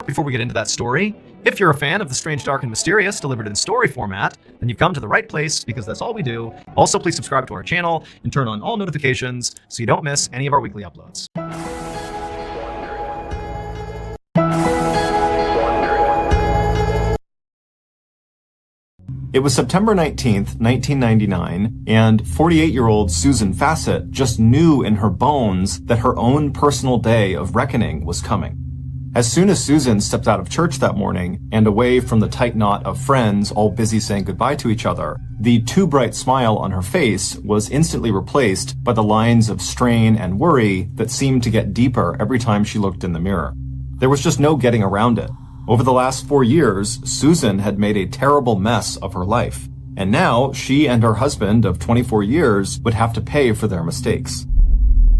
before we get into that story. If you're a fan of the strange, dark, and mysterious delivered in story format, then you've come to the right place because that's all we do. Also, please subscribe to our channel and turn on all notifications so you don't miss any of our weekly uploads. It was September 19th, 1999, and 48-year-old Susan Fassett just knew in her bones that her own personal day of reckoning was coming. As soon as Susan stepped out of church that morning and away from the tight knot of friends all busy saying goodbye to each other, the too bright smile on her face was instantly replaced by the lines of strain and worry that seemed to get deeper every time she looked in the mirror. There was just no getting around it. Over the last 4 years, Susan had made a terrible mess of her life, and now she and her husband of 24 years would have to pay for their mistakes.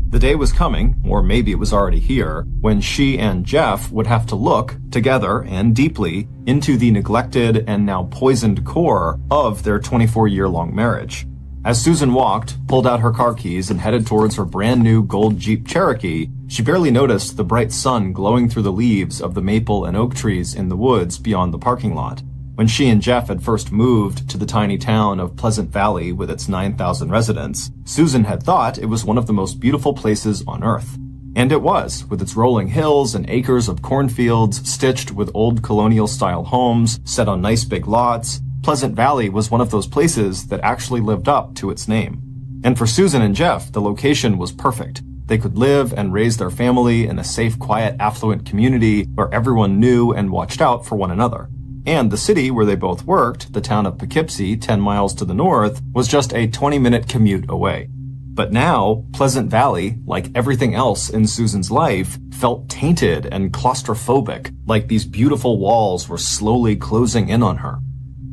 The day was coming, or maybe it was already here, when she and Jeff would have to look, together and deeply, into the neglected and now poisoned core of their 24-year-long marriage. As Susan walked, pulled out her car keys, and headed towards her brand new gold Jeep Cherokee, she barely noticed the bright sun glowing through the leaves of the maple and oak trees in the woods beyond the parking lot. When she and Jeff had first moved to the tiny town of Pleasant Valley with its 9,000 residents, Susan had thought it was one of the most beautiful places on earth. And it was, with its rolling hills and acres of cornfields stitched with old colonial-style homes set on nice big lots. Pleasant Valley was one of those places that actually lived up to its name. And for Susan and Jeff, the location was perfect. They could live and raise their family in a safe, quiet, affluent community where everyone knew and watched out for one another. And the city where they both worked, the town of Poughkeepsie, 10 miles to the north, was just a 20-minute commute away. But now, Pleasant Valley, like everything else in Susan's life, felt tainted and claustrophobic, like these beautiful walls were slowly closing in on her.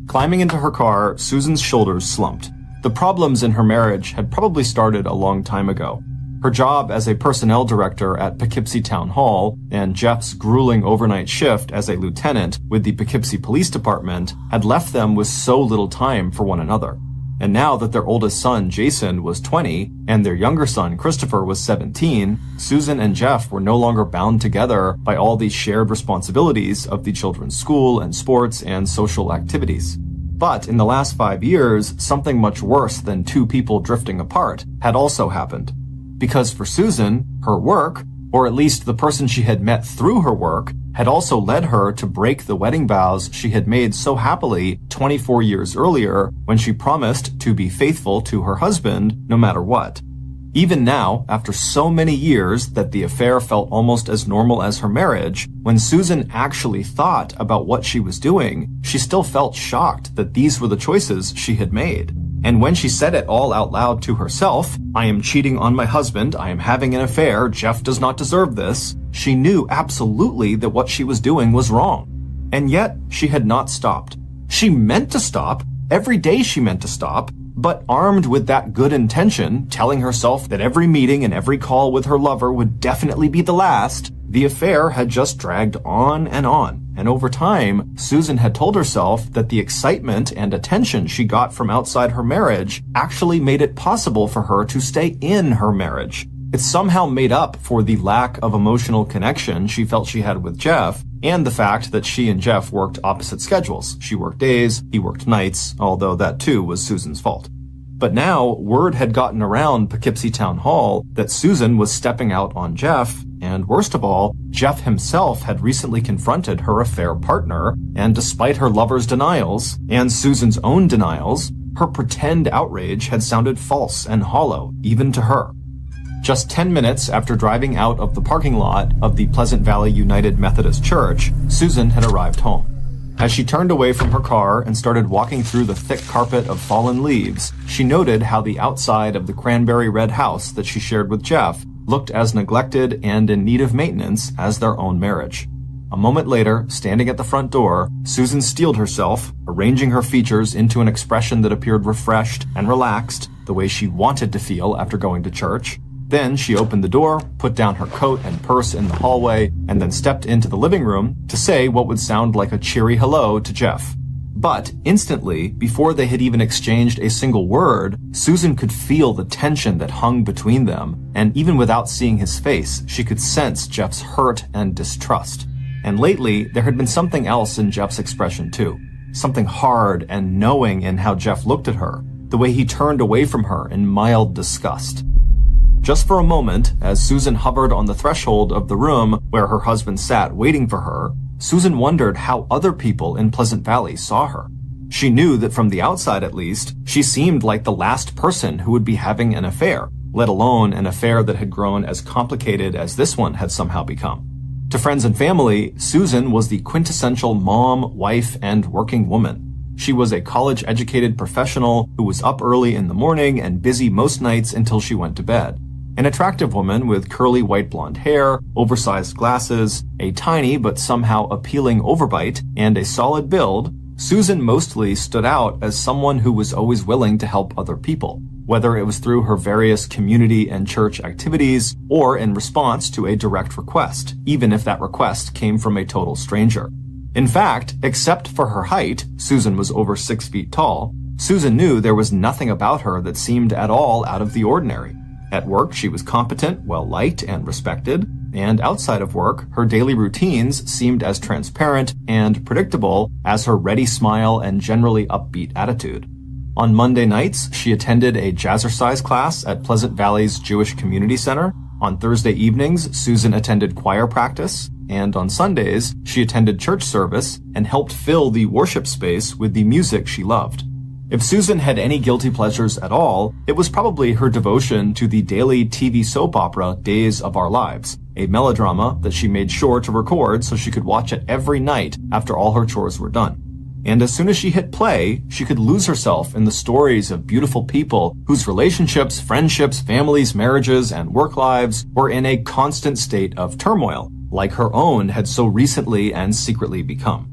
Climbing into her car, Susan's shoulders slumped. The problems in her marriage had probably started a long time ago. Her job as a personnel director at Poughkeepsie Town Hall and Jeff's grueling overnight shift as a lieutenant with the Poughkeepsie Police Department had left them with so little time for one another. And now that their oldest son, Jason, was 20 and their younger son, Christopher, was 17, Susan and Jeff were no longer bound together by all these shared responsibilities of the children's school and sports and social activities. But in the last 5 years, something much worse than two people drifting apart had also happened. Because for Susan, her work, or at least the person she had met through her work, had also led her to break the wedding vows she had made so happily 24 years earlier when she promised to be faithful to her husband no matter what. Even now, after so many years that the affair felt almost as normal as her marriage, when Susan actually thought about what she was doing, she still felt shocked that these were the choices she had made. And when she said it all out loud to herself, "I am cheating on my husband, I am having an affair, Jeff does not deserve this," she knew absolutely that what she was doing was wrong. And yet, she had not stopped. She meant to stop. Every day she meant to stop. But armed with that good intention, telling herself that every meeting and every call with her lover would definitely be the last, the affair had just dragged on. And over time, Susan had told herself that the excitement and attention she got from outside her marriage actually made it possible for her to stay in her marriage. It somehow made up for the lack of emotional connection she felt she had with Jeff, and the fact that she and Jeff worked opposite schedules. She worked days, he worked nights, although that too was Susan's fault. But now, word had gotten around Poughkeepsie Town Hall that Susan was stepping out on Jeff, and worst of all, Jeff himself had recently confronted her affair partner, and despite her lover's denials, and Susan's own denials, her pretend outrage had sounded false and hollow, even to her. Just 10 minutes after driving out of the parking lot of the Pleasant Valley United Methodist Church, Susan had arrived home. As she turned away from her car and started walking through the thick carpet of fallen leaves, she noted how the outside of the cranberry red house that she shared with Jeff looked as neglected and in need of maintenance as their own marriage. A moment later, standing at the front door, Susan steeled herself, arranging her features into an expression that appeared refreshed and relaxed, the way she wanted to feel after going to church. Then she opened the door, put down her coat and purse in the hallway, and then stepped into the living room to say what would sound like a cheery hello to Jeff. But instantly, before they had even exchanged a single word, Susan could feel the tension that hung between them, and even without seeing his face, she could sense Jeff's hurt and distrust. And lately, there had been something else in Jeff's expression too. Something hard and knowing in how Jeff looked at her, the way he turned away from her in mild disgust. Just for a moment, as Susan hovered on the threshold of the room where her husband sat waiting for her, Susan wondered how other people in Pleasant Valley saw her. She knew that from the outside at least, she seemed like the last person who would be having an affair, let alone an affair that had grown as complicated as this one had somehow become. To friends and family, Susan was the quintessential mom, wife, and working woman. She was a college-educated professional who was up early in the morning and busy most nights until she went to bed. An attractive woman with curly white blonde hair, oversized glasses, a tiny but somehow appealing overbite, and a solid build, Susan mostly stood out as someone who was always willing to help other people, whether it was through her various community and church activities or in response to a direct request, even if that request came from a total stranger. In fact, except for her height, Susan was over 6 feet tall, Susan knew there was nothing about her that seemed at all out of the ordinary. At work, she was competent, well-liked, and respected, and outside of work, her daily routines seemed as transparent and predictable as her ready smile and generally upbeat attitude. On Monday nights, she attended a jazzercise class at Pleasant Valley's Jewish Community Center. On Thursday evenings, Susan attended choir practice, and on Sundays, she attended church service and helped fill the worship space with the music she loved. If Susan had any guilty pleasures at all, it was probably her devotion to the daily TV soap opera Days of Our Lives, a melodrama that she made sure to record so she could watch it every night after all her chores were done. And as soon as she hit play, she could lose herself in the stories of beautiful people whose relationships, friendships, families, marriages, and work lives were in a constant state of turmoil, like her own had so recently and secretly become.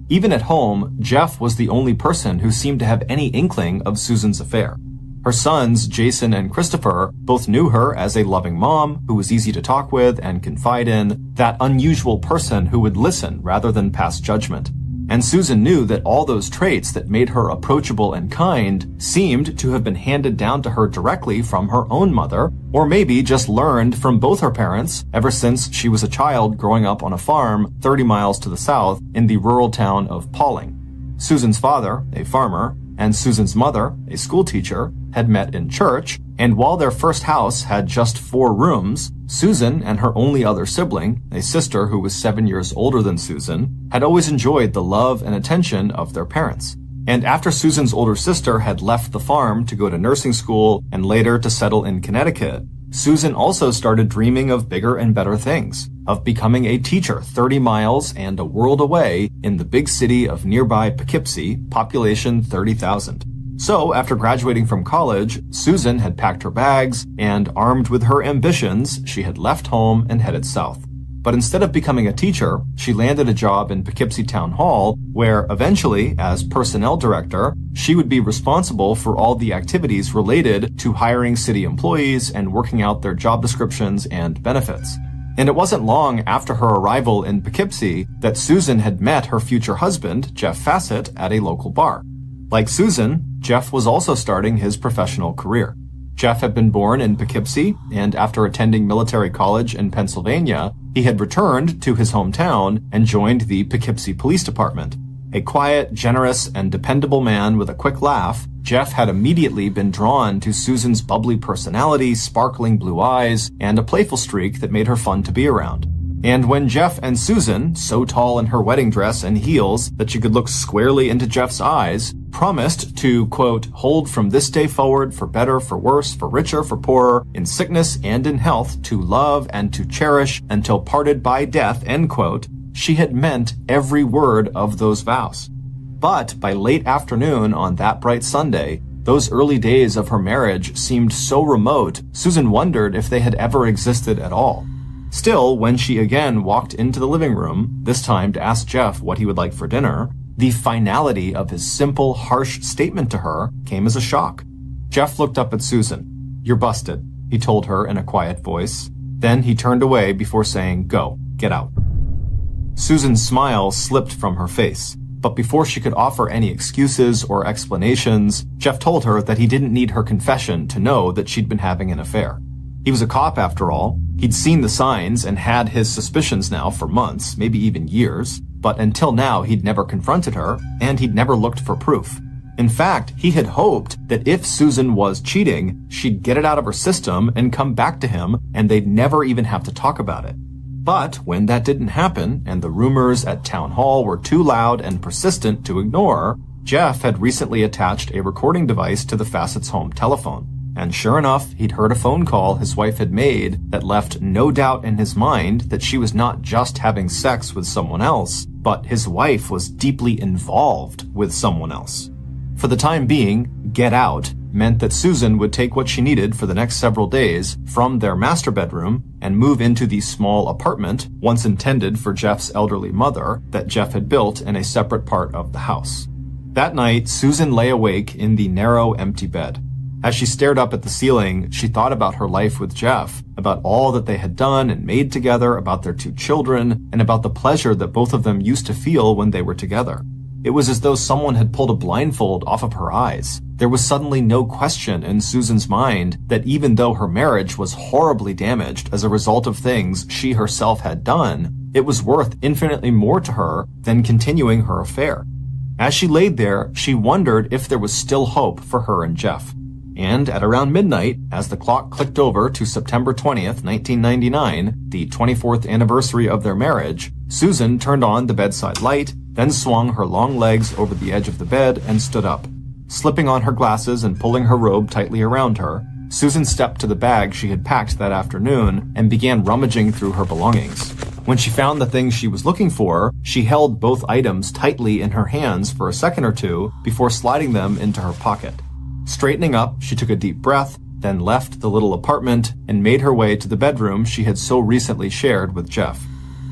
Even at home, Jeff was the only person who seemed to have any inkling of Susan's affair. Her sons, Jason and Christopher, both knew her as a loving mom who was easy to talk with and confide in, that unusual person who would listen rather than pass judgment. And Susan knew that all those traits that made her approachable and kind seemed to have been handed down to her directly from her own mother, or maybe just learned from both her parents ever since she was a child growing up on a farm 30 miles to the south in the rural town of Ballen. Susan's father, a farmer, and Susan's mother, a schoolteacher, had met in church, and while their first house had just 4 rooms, Susan and her only other sibling, a sister who was 7 years older than Susan, had always enjoyed the love and attention of their parents. And after Susan's older sister had left the farm to go to nursing school and later to settle in Connecticut, Susan also started dreaming of bigger and better things, of becoming a teacher 30 miles and a world away in the big city of nearby Poughkeepsie, population 30,000. So, after graduating from college, Susan had packed her bags, and armed with her ambitions, she had left home and headed south. But instead of becoming a teacher, she landed a job in Poughkeepsie Town Hall, where eventually, as personnel director, she would be responsible for all the activities related to hiring city employees and working out their job descriptions and benefits. And it wasn't long after her arrival in Poughkeepsie that Susan had met her future husband, Jeff Fassett, at a local bar. Like Susan, Jeff was also starting his professional career. Jeff had been born in Poughkeepsie, and after attending military college in Pennsylvania, he had returned to his hometown and joined the Poughkeepsie Police Department. A quiet, generous, and dependable man with a quick laugh, Jeff had immediately been drawn to Susan's bubbly personality, sparkling blue eyes, and a playful streak that made her fun to be around. And when Jeff and Susan, so tall in her wedding dress and heels that she could look squarely into Jeff's eyes, promised to, quote, hold from this day forward for better, for worse, for richer, for poorer, in sickness and in health, to love and to cherish until parted by death, end quote, she had meant every word of those vows. But by late afternoon on that bright Sunday, those early days of her marriage seemed so remote, Susan wondered if they had ever existed at all. Still, when she again walked into the living room, this time to ask Jeff what he would like for dinner, the finality of his simple, harsh statement to her came as a shock. Jeff looked up at Susan. "You're busted," he told her in a quiet voice. Then he turned away before saying, "Go, get out." Susan's smile slipped from her face, but before she could offer any excuses or explanations, Jeff told her that he didn't need her confession to know that she'd been having an affair. He was a cop after all, He'd seen the signs and had his suspicions now for months, maybe even years, but until now he'd never confronted her, and he'd never looked for proof. In fact, he had hoped that if Susan was cheating, she'd get it out of her system and come back to him, and they'd never even have to talk about it. But when that didn't happen, and the rumors at town hall were too loud and persistent to ignore, Jeff had recently attached a recording device to the Facets' home telephone. And sure enough, he'd heard a phone call his wife had made that left no doubt in his mind that she was not just having sex with someone else, but his wife was deeply involved with someone else. For the time being, get out meant that Susan would take what she needed for the next several days from their master bedroom and move into the small apartment once intended for Jeff's elderly mother that Jeff had built in a separate part of the house. That night, Susan lay awake in the narrow, empty bed. As she stared up at the ceiling, she thought about her life with Jeff, about all that they had done and made together, about their 2 children, and about the pleasure that both of them used to feel when they were together. It was as though someone had pulled a blindfold off of her eyes. There was suddenly no question in Susan's mind that even though her marriage was horribly damaged as a result of things she herself had done, it was worth infinitely more to her than continuing her affair. As she laid there, she wondered if there was still hope for her and Jeff. And at around midnight, as the clock clicked over to September 20th, 1999, the 24th anniversary of their marriage, Susan turned on the bedside light, then swung her long legs over the edge of the bed and stood up. Slipping on her glasses and pulling her robe tightly around her, Susan stepped to the bag she had packed that afternoon and began rummaging through her belongings. When she found the things she was looking for, she held both items tightly in her hands for a second or two before sliding them into her pocket. Straightening up, she took a deep breath, then left the little apartment and made her way to the bedroom she had so recently shared with Jeff.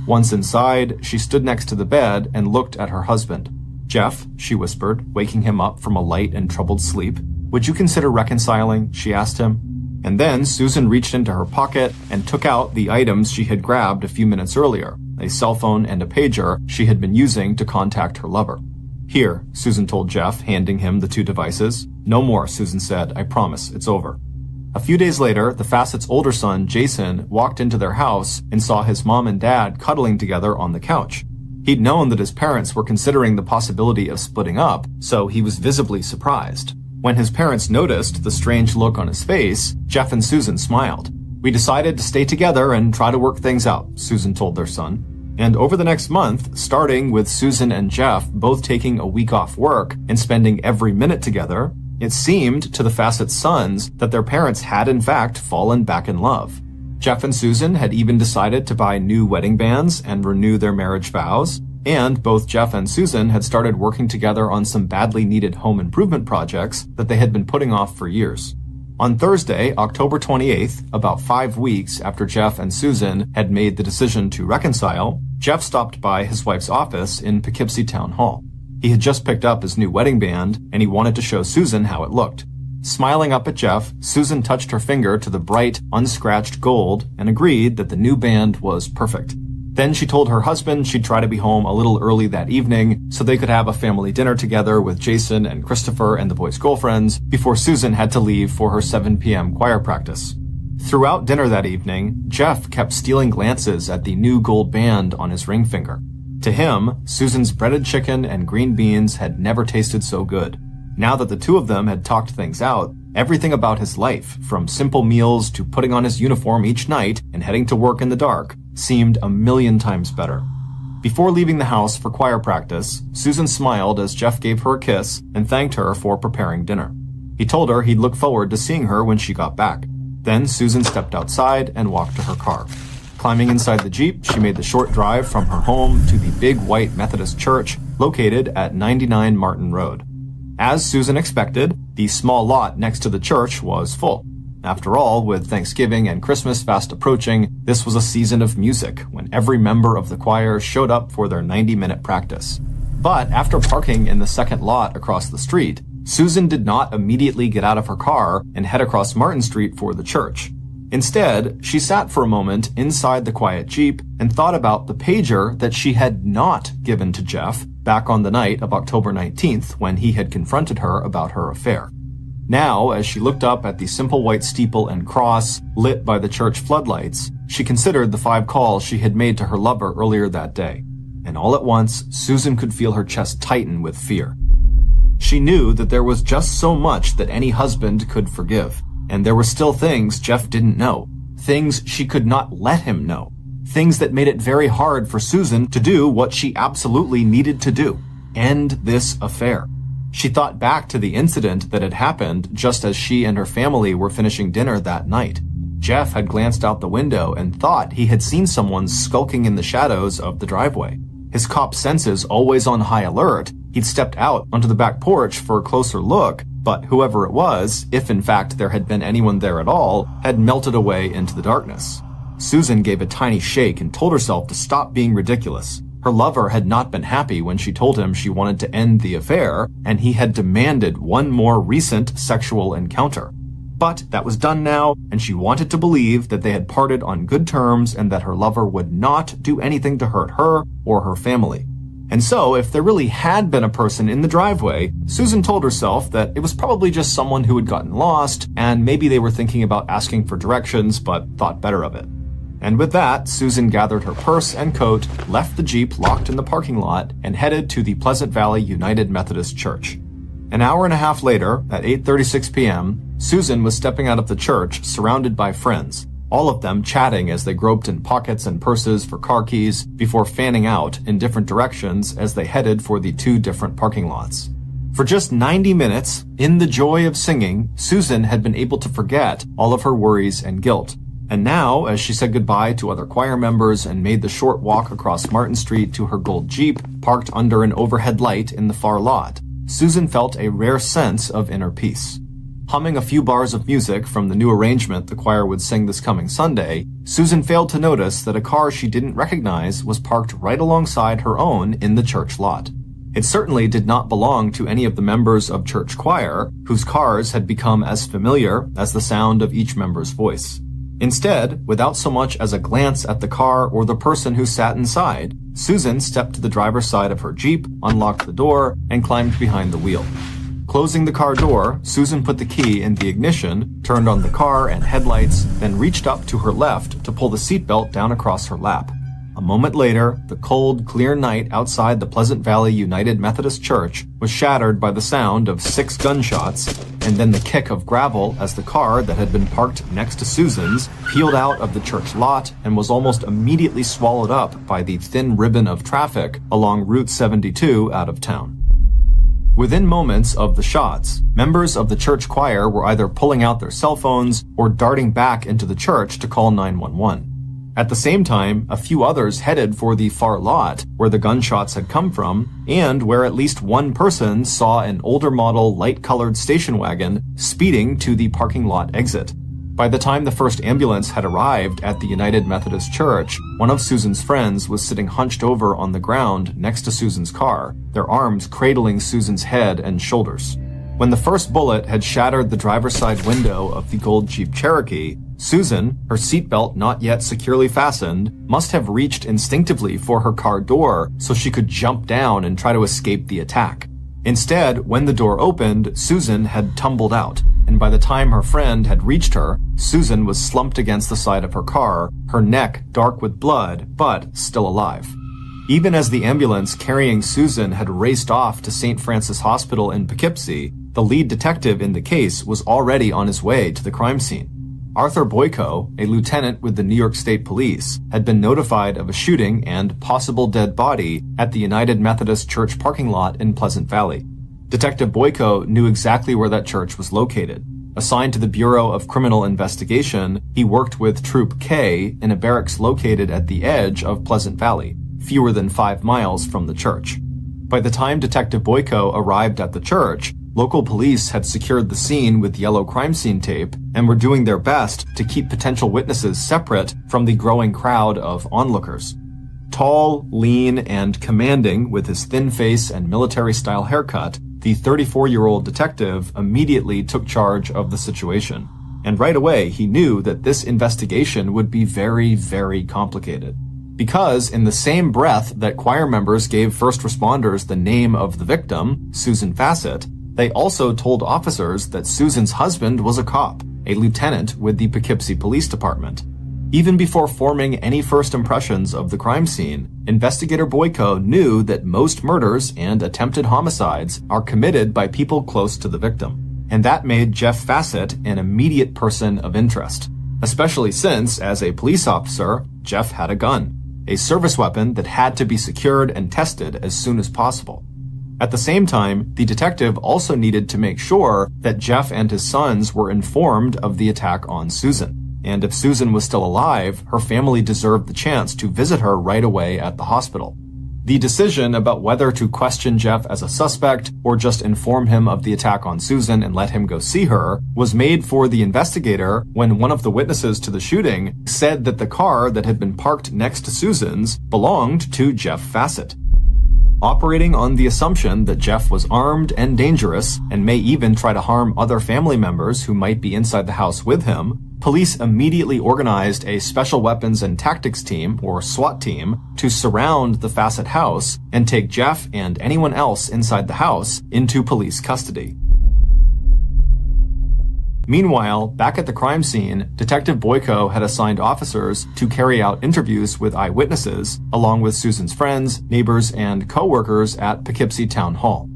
Once inside, she stood next to the bed and looked at her husband. "Jeff," she whispered, waking him up from a light and troubled sleep. "Would you consider reconciling?" she asked him. And then Susan reached into her pocket and took out the items she had grabbed a few minutes earlier, a cell phone and a pager she had been using to contact her lover. "Here," Susan told Jeff, handing him the 2 devices. "No more," Susan said. "I promise, it's over." A few days later, the Facets' older son, Jason, walked into their house and saw his mom and dad cuddling together on the couch. He'd known that his parents were considering the possibility of splitting up, so he was visibly surprised. When his parents noticed the strange look on his face, Jeff and Susan smiled. "We decided to stay together and try to work things out," Susan told their son. And over the next month, starting with Susan and Jeff both taking a week off work and spending every minute together, it seemed to the Facets' sons that their parents had in fact fallen back in love. Jeff and Susan had even decided to buy new wedding bands and renew their marriage vows, and both Jeff and Susan had started working together on some badly needed home improvement projects that they had been putting off for years. On Thursday, October 28th, about 5 weeks after Jeff and Susan had made the decision to reconcile, Jeff stopped by his wife's office in Poughkeepsie Town Hall. He had just picked up his new wedding band, and he wanted to show Susan how it looked. Smiling up at Jeff, Susan touched her finger to the bright, unscratched gold and agreed that the new band was perfect. Then she told her husband she'd try to be home a little early that evening so they could have a family dinner together with Jason and Christopher and the boys' girlfriends before Susan had to leave for her 7 p.m. choir practice. Throughout dinner that evening, Jeff kept stealing glances at the new gold band on his ring finger. To him, Susan's breaded chicken and green beans had never tasted so good. Now that the 2 of them had talked things out, everything about his life, from simple meals to putting on his uniform each night and heading to work in the dark, seemed a million times better. Before leaving the house for choir practice, Susan smiled as Jeff gave her a kiss and thanked her for preparing dinner. He told her he'd look forward to seeing her when she got back. Then Susan stepped outside and walked to her car. Climbing inside the Jeep, she made the short drive from her home to the big white Methodist church located at 99 Martin Road. As Susan expected, the small lot next to the church was full. After all, with Thanksgiving and Christmas fast approaching, this was a season of music when every member of the choir showed up for their 90-minute practice. But after parking in the second lot across the street, Susan did not immediately get out of her car and head across Martin Street for the church. Instead, she sat for a moment inside the quiet Jeep and thought about the pager that she had not given to Jeff back on the night of October 19th when he had confronted her about her affair. Now, as she looked up at the simple white steeple and cross lit by the church floodlights, she considered the 5 calls she had made to her lover earlier that day. And all at once, Susan could feel her chest tighten with fear. She knew that there was just so much that any husband could forgive, and there were still things Jeff didn't know, things she could not let him know, things that made it very hard for Susan to do what she absolutely needed to do: end this affair. She thought back to the incident that had happened just as she and her family were finishing dinner that night. Jeff had glanced out the window and thought he had seen someone skulking in the shadows of the driveway. His cop senses always on high alert, he'd stepped out onto the back porch for a closer look, but whoever it was, if in fact there had been anyone there at all, had melted away into the darkness. Susan gave a tiny shake and told herself to stop being ridiculous. Her lover had not been happy when she told him she wanted to end the affair, and he had demanded one more recent sexual encounter. But that was done now, and she wanted to believe that they had parted on good terms and that her lover would not do anything to hurt her or her family. And so, if there really had been a person in the driveway, Susan told herself that it was probably just someone who had gotten lost, and maybe they were thinking about asking for directions but thought better of it. And with that, Susan gathered her purse and coat, left the Jeep locked in the parking lot, and headed to the Pleasant Valley United Methodist Church. An hour and a half later, at 8:36 p.m., Susan was stepping out of the church surrounded by friends, all of them chatting as they groped in pockets and purses for car keys before fanning out in different directions as they headed for the 2 different parking lots. For just 90 minutes, in the joy of singing, Susan had been able to forget all of her worries and guilt. And now, as she said goodbye to other choir members and made the short walk across Martin Street to her gold Jeep parked under an overhead light in the far lot, Susan felt a rare sense of inner peace. Humming a few bars of music from the new arrangement the choir would sing this coming Sunday, Susan failed to notice that a car she didn't recognize was parked right alongside her own in the church lot. It certainly did not belong to any of the members of church choir, whose cars had become as familiar as the sound of each member's voice. Instead, without so much as a glance at the car or the person who sat inside, Susan stepped to the driver's side of her Jeep, unlocked the door, and climbed behind the wheel. Closing the car door, Susan put the key in the ignition, turned on the car and headlights, then reached up to her left to pull the seatbelt down across her lap. A moment later, the cold, clear night outside the Pleasant Valley United Methodist Church was shattered by the sound of 6 gunshots, and then the kick of gravel as the car that had been parked next to Susan's peeled out of the church lot and was almost immediately swallowed up by the thin ribbon of traffic along Route 72 out of town. Within moments of the shots, members of the church choir were either pulling out their cell phones or darting back into the church to call 911. At the same time, a few others headed for the far lot where the gunshots had come from, and where at least one person saw an older model light-colored station wagon speeding to the parking lot exit. By the time the first ambulance had arrived at the United Methodist Church, one of Susan's friends was sitting hunched over on the ground next to Susan's car, their arms cradling Susan's head and shoulders. When the first bullet had shattered the driver's side window of the gold Jeep Cherokee, Susan, her seatbelt not yet securely fastened, must have reached instinctively for her car door so she could jump down and try to escape the attack. Instead, when the door opened, Susan had tumbled out, and by the time her friend had reached her, Susan was slumped against the side of her car, her neck dark with blood, but still alive. Even as the ambulance carrying Susan had raced off to St. Francis Hospital in Poughkeepsie, the lead detective in the case was already on his way to the crime scene. Arthur Boyko, a lieutenant with the New York State Police, had been notified of a shooting and possible dead body at the United Methodist Church parking lot in Pleasant Valley. Detective Boyko knew exactly where that church was located. Assigned to the Bureau of Criminal Investigation, he worked with Troop K in a barracks located at the edge of Pleasant Valley, fewer than 5 miles from the church. By the time Detective Boyko arrived at the church, local police had secured the scene with yellow crime scene tape and were doing their best to keep potential witnesses separate from the growing crowd of onlookers. Tall, lean, and commanding with his thin face and military-style haircut, the 34-year-old detective immediately took charge of the situation. And right away, he knew that this investigation would be very, very complicated. Because in the same breath that choir members gave first responders the name of the victim, Susan Fassett, They also told officers that Susan's husband was a cop, a lieutenant with the Poughkeepsie Police Department. Even before forming any first impressions of the crime scene, investigator Boyko knew that most murders and attempted homicides are committed by people close to the victim, and that made Jeff Fassett an immediate person of interest, especially since, as a police officer, Jeff had a gun, a service weapon that had to be secured and tested as soon as possible. At the same time, the detective also needed to make sure that Jeff and his sons were informed of the attack on Susan. And if Susan was still alive, her family deserved the chance to visit her right away at the hospital. The decision about whether to question Jeff as a suspect or just inform him of the attack on Susan and let him go see her was made for the investigator when one of the witnesses to the shooting said that the car that had been parked next to Susan's belonged to Jeff Fassett. Operating on the assumption that Jeff was armed and dangerous and may even try to harm other family members who might be inside the house with him, police immediately organized a Special Weapons and Tactics Team, or SWAT team, to surround the Fassett house and take Jeff and anyone else inside the house into police custody. Meanwhile, back at the crime scene, Detective Boyko had assigned officers to carry out interviews with eyewitnesses, along with Susan's friends, neighbors, and co-workers at Poughkeepsie Town Hall.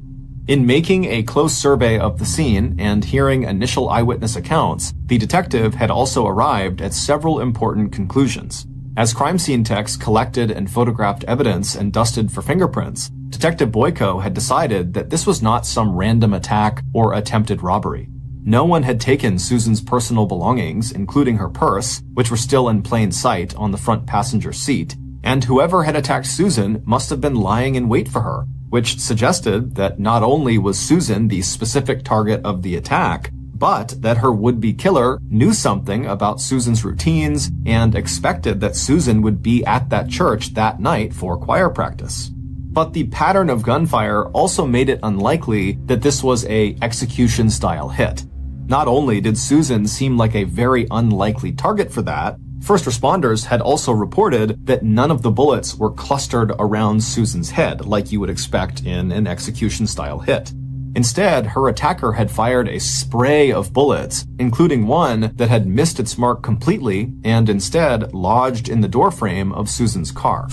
In making a close survey of the scene and hearing initial eyewitness accounts, the detective had also arrived at several important conclusions. As crime scene techs collected and photographed evidence and dusted for fingerprints, Detective Boyko had decided that this was not some random attack or attempted robbery. No one had taken Susan's personal belongings, including her purse, which were still in plain sight on the front passenger seat, and whoever had attacked Susan must have been lying in wait for her, which suggested that not only was Susan the specific target of the attack, but that her would-be killer knew something about Susan's routines and expected that Susan would be at that church that night for choir practice. But the pattern of gunfire also made it unlikely that this was an execution-style hit. Not only did Susan seem like a very unlikely target for that, first responders had also reported that none of the bullets were clustered around Susan's head like you would expect in an execution-style hit. Instead, her attacker had fired a spray of bullets, including one that had missed its mark completely and instead lodged in the doorframe of Susan's car.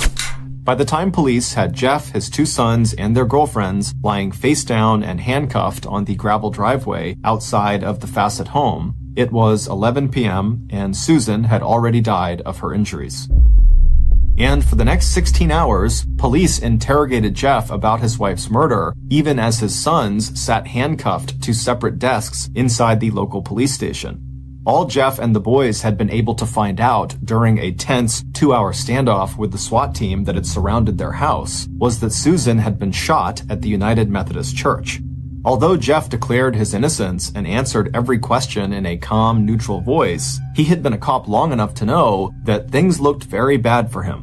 By the time police had Jeff, his two sons, and their girlfriends lying face down and handcuffed on the gravel driveway outside of the Fassett home, it was 11 p.m. and Susan had already died of her injuries. And for the next 16 hours, police interrogated Jeff about his wife's murder, even as his sons sat handcuffed to separate desks inside the local police station. All Jeff and the boys had been able to find out during a tense 2-hour standoff with the SWAT team that had surrounded their house was that Susan had been shot at the United Methodist Church. Although Jeff declared his innocence and answered every question in a calm, neutral voice, he had been a cop long enough to know that things looked very bad for him.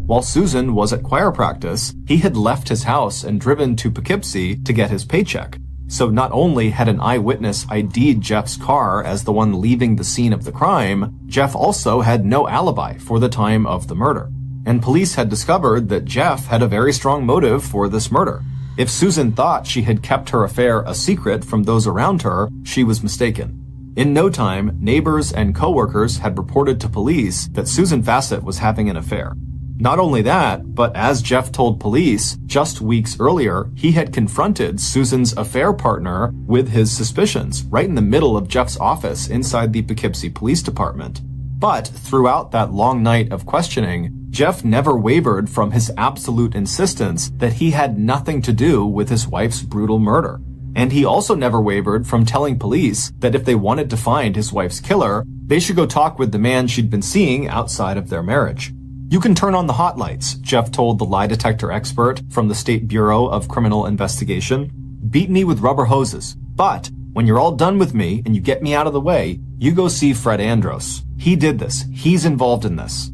While Susan was at choir practice, he had left his house and driven to Poughkeepsie to get his paycheck. So not only had an eyewitness ID'd Jeff's car as the one leaving the scene of the crime, Jeff also had no alibi for the time of the murder. And police had discovered that Jeff had a very strong motive for this murder. If Susan thought she had kept her affair a secret from those around her, she was mistaken. In no time, neighbors and co-workers had reported to police that Susan Fassett was having an affair. Not only that, but as Jeff told police, just weeks earlier, he had confronted Susan's affair partner with his suspicions right in the middle of Jeff's office inside the Poughkeepsie Police Department. But throughout that long night of questioning, Jeff never wavered from his absolute insistence that he had nothing to do with his wife's brutal murder. And he also never wavered from telling police that if they wanted to find his wife's killer, they should go talk with the man she'd been seeing outside of their marriage. "You can turn on the hot lights," Jeff told the lie detector expert from the State Bureau of Criminal Investigation. "Beat me with rubber hoses. But when you're all done with me and you get me out of the way, you go see Fred Andros. He did this. He's involved in this."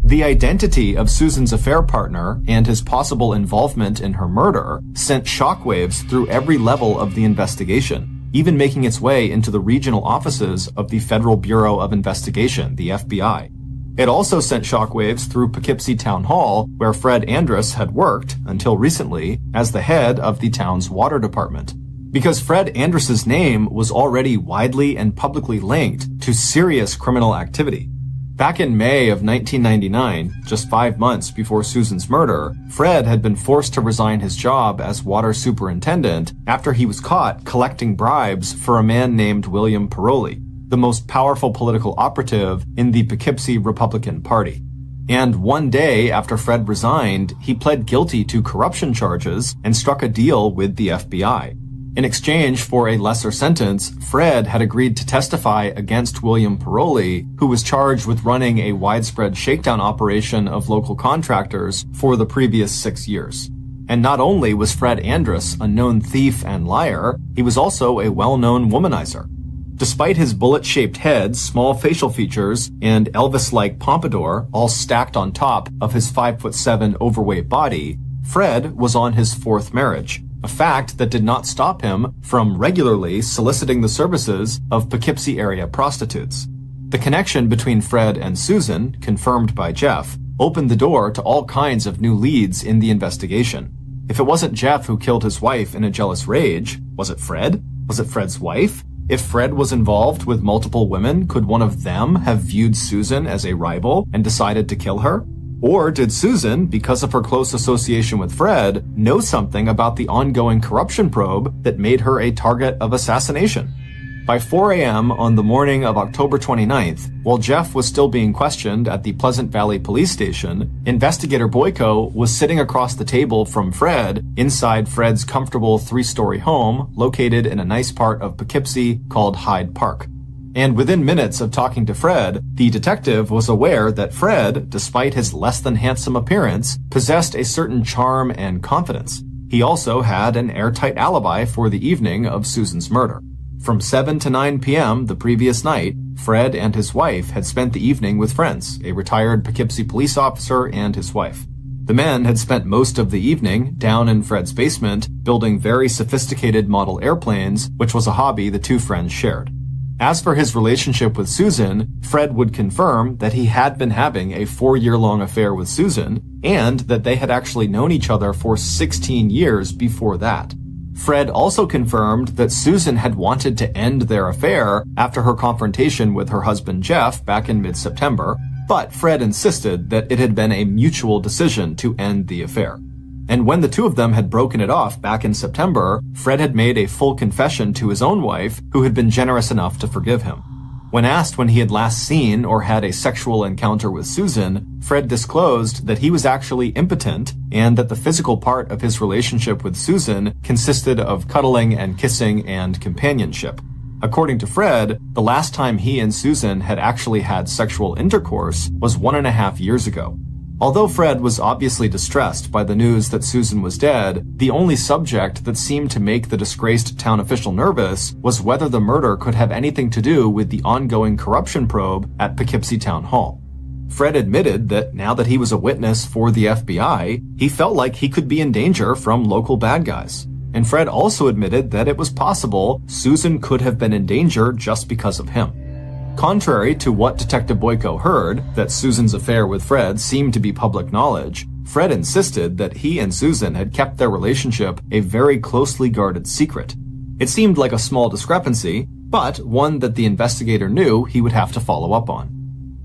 The identity of Susan's affair partner and his possible involvement in her murder sent shockwaves through every level of the investigation, even making its way into the regional offices of the Federal Bureau of Investigation, the FBI. It also sent shockwaves through Poughkeepsie Town Hall, where Fred Andrus had worked, until recently, as the head of the town's water department. because Fred Andrus's name was already widely and publicly linked to serious criminal activity. Back in May of 1999, just 5 months before Susan's murder, Fred had been forced to resign his job as water superintendent after he was caught collecting bribes for a man named William Paroli, the most powerful political operative in the Poughkeepsie Republican Party. And one day after Fred resigned, he pled guilty to corruption charges and struck a deal with the FBI. In exchange for a lesser sentence, Fred had agreed to testify against William Paroli, who was charged with running a widespread shakedown operation of local contractors for the previous 6 years. And not only was Fred Andrus a known thief and liar, he was also a well-known womanizer. Despite his bullet-shaped head, small facial features, and Elvis-like pompadour all stacked on top of his 5'7" overweight body, Fred was on his 4th marriage, a fact that did not stop him from regularly soliciting the services of Poughkeepsie area prostitutes. The connection between Fred and Susan, confirmed by Jeff, opened the door to all kinds of new leads in the investigation. If it wasn't Jeff who killed his wife in a jealous rage, was it Fred? Was it Fred's wife? If Fred was involved with multiple women, could one of them have viewed Susan as a rival and decided to kill her? Or did Susan, because of her close association with Fred, know something about the ongoing corruption probe that made her a target of assassination? By 4 a.m. on the morning of October 29th, while Jeff was still being questioned at the Pleasant Valley Police Station, Investigator Boyko was sitting across the table from Fred inside Fred's comfortable 3-story home located in a nice part of Poughkeepsie called Hyde Park. And within minutes of talking to Fred, the detective was aware that Fred, despite his less-than-handsome appearance, possessed a certain charm and confidence. He also had an airtight alibi for the evening of Susan's murder. From 7 to 9 p.m. the previous night, Fred and his wife had spent the evening with friends, a retired Poughkeepsie police officer and his wife. The men had spent most of the evening down in Fred's basement building very sophisticated model airplanes, which was a hobby the two friends shared. As for his relationship with Susan, Fred would confirm that he had been having a 4-year-long affair with Susan, and that they had actually known each other for 16 years before that. Fred also confirmed that Susan had wanted to end their affair after her confrontation with her husband Jeff back in mid-September, but Fred insisted that it had been a mutual decision to end the affair. And when the two of them had broken it off back in September, Fred had made a full confession to his own wife, who had been generous enough to forgive him. When asked when he had last seen or had a sexual encounter with Susan, Fred disclosed that he was actually impotent and that the physical part of his relationship with Susan consisted of cuddling and kissing and companionship. According to Fred, the last time he and Susan had actually had sexual intercourse was 1.5 years ago. Although Fred was obviously distressed by the news that Susan was dead, the only subject that seemed to make the disgraced town official nervous was whether the murder could have anything to do with the ongoing corruption probe at Poughkeepsie Town Hall. Fred admitted that now that he was a witness for the FBI, he felt like he could be in danger from local bad guys. And Fred also admitted that it was possible Susan could have been in danger just because of him. Contrary to what Detective Boyko heard, that Susan's affair with Fred seemed to be public knowledge, Fred insisted that he and Susan had kept their relationship a very closely guarded secret. It seemed like a small discrepancy, but one that the investigator knew he would have to follow up on.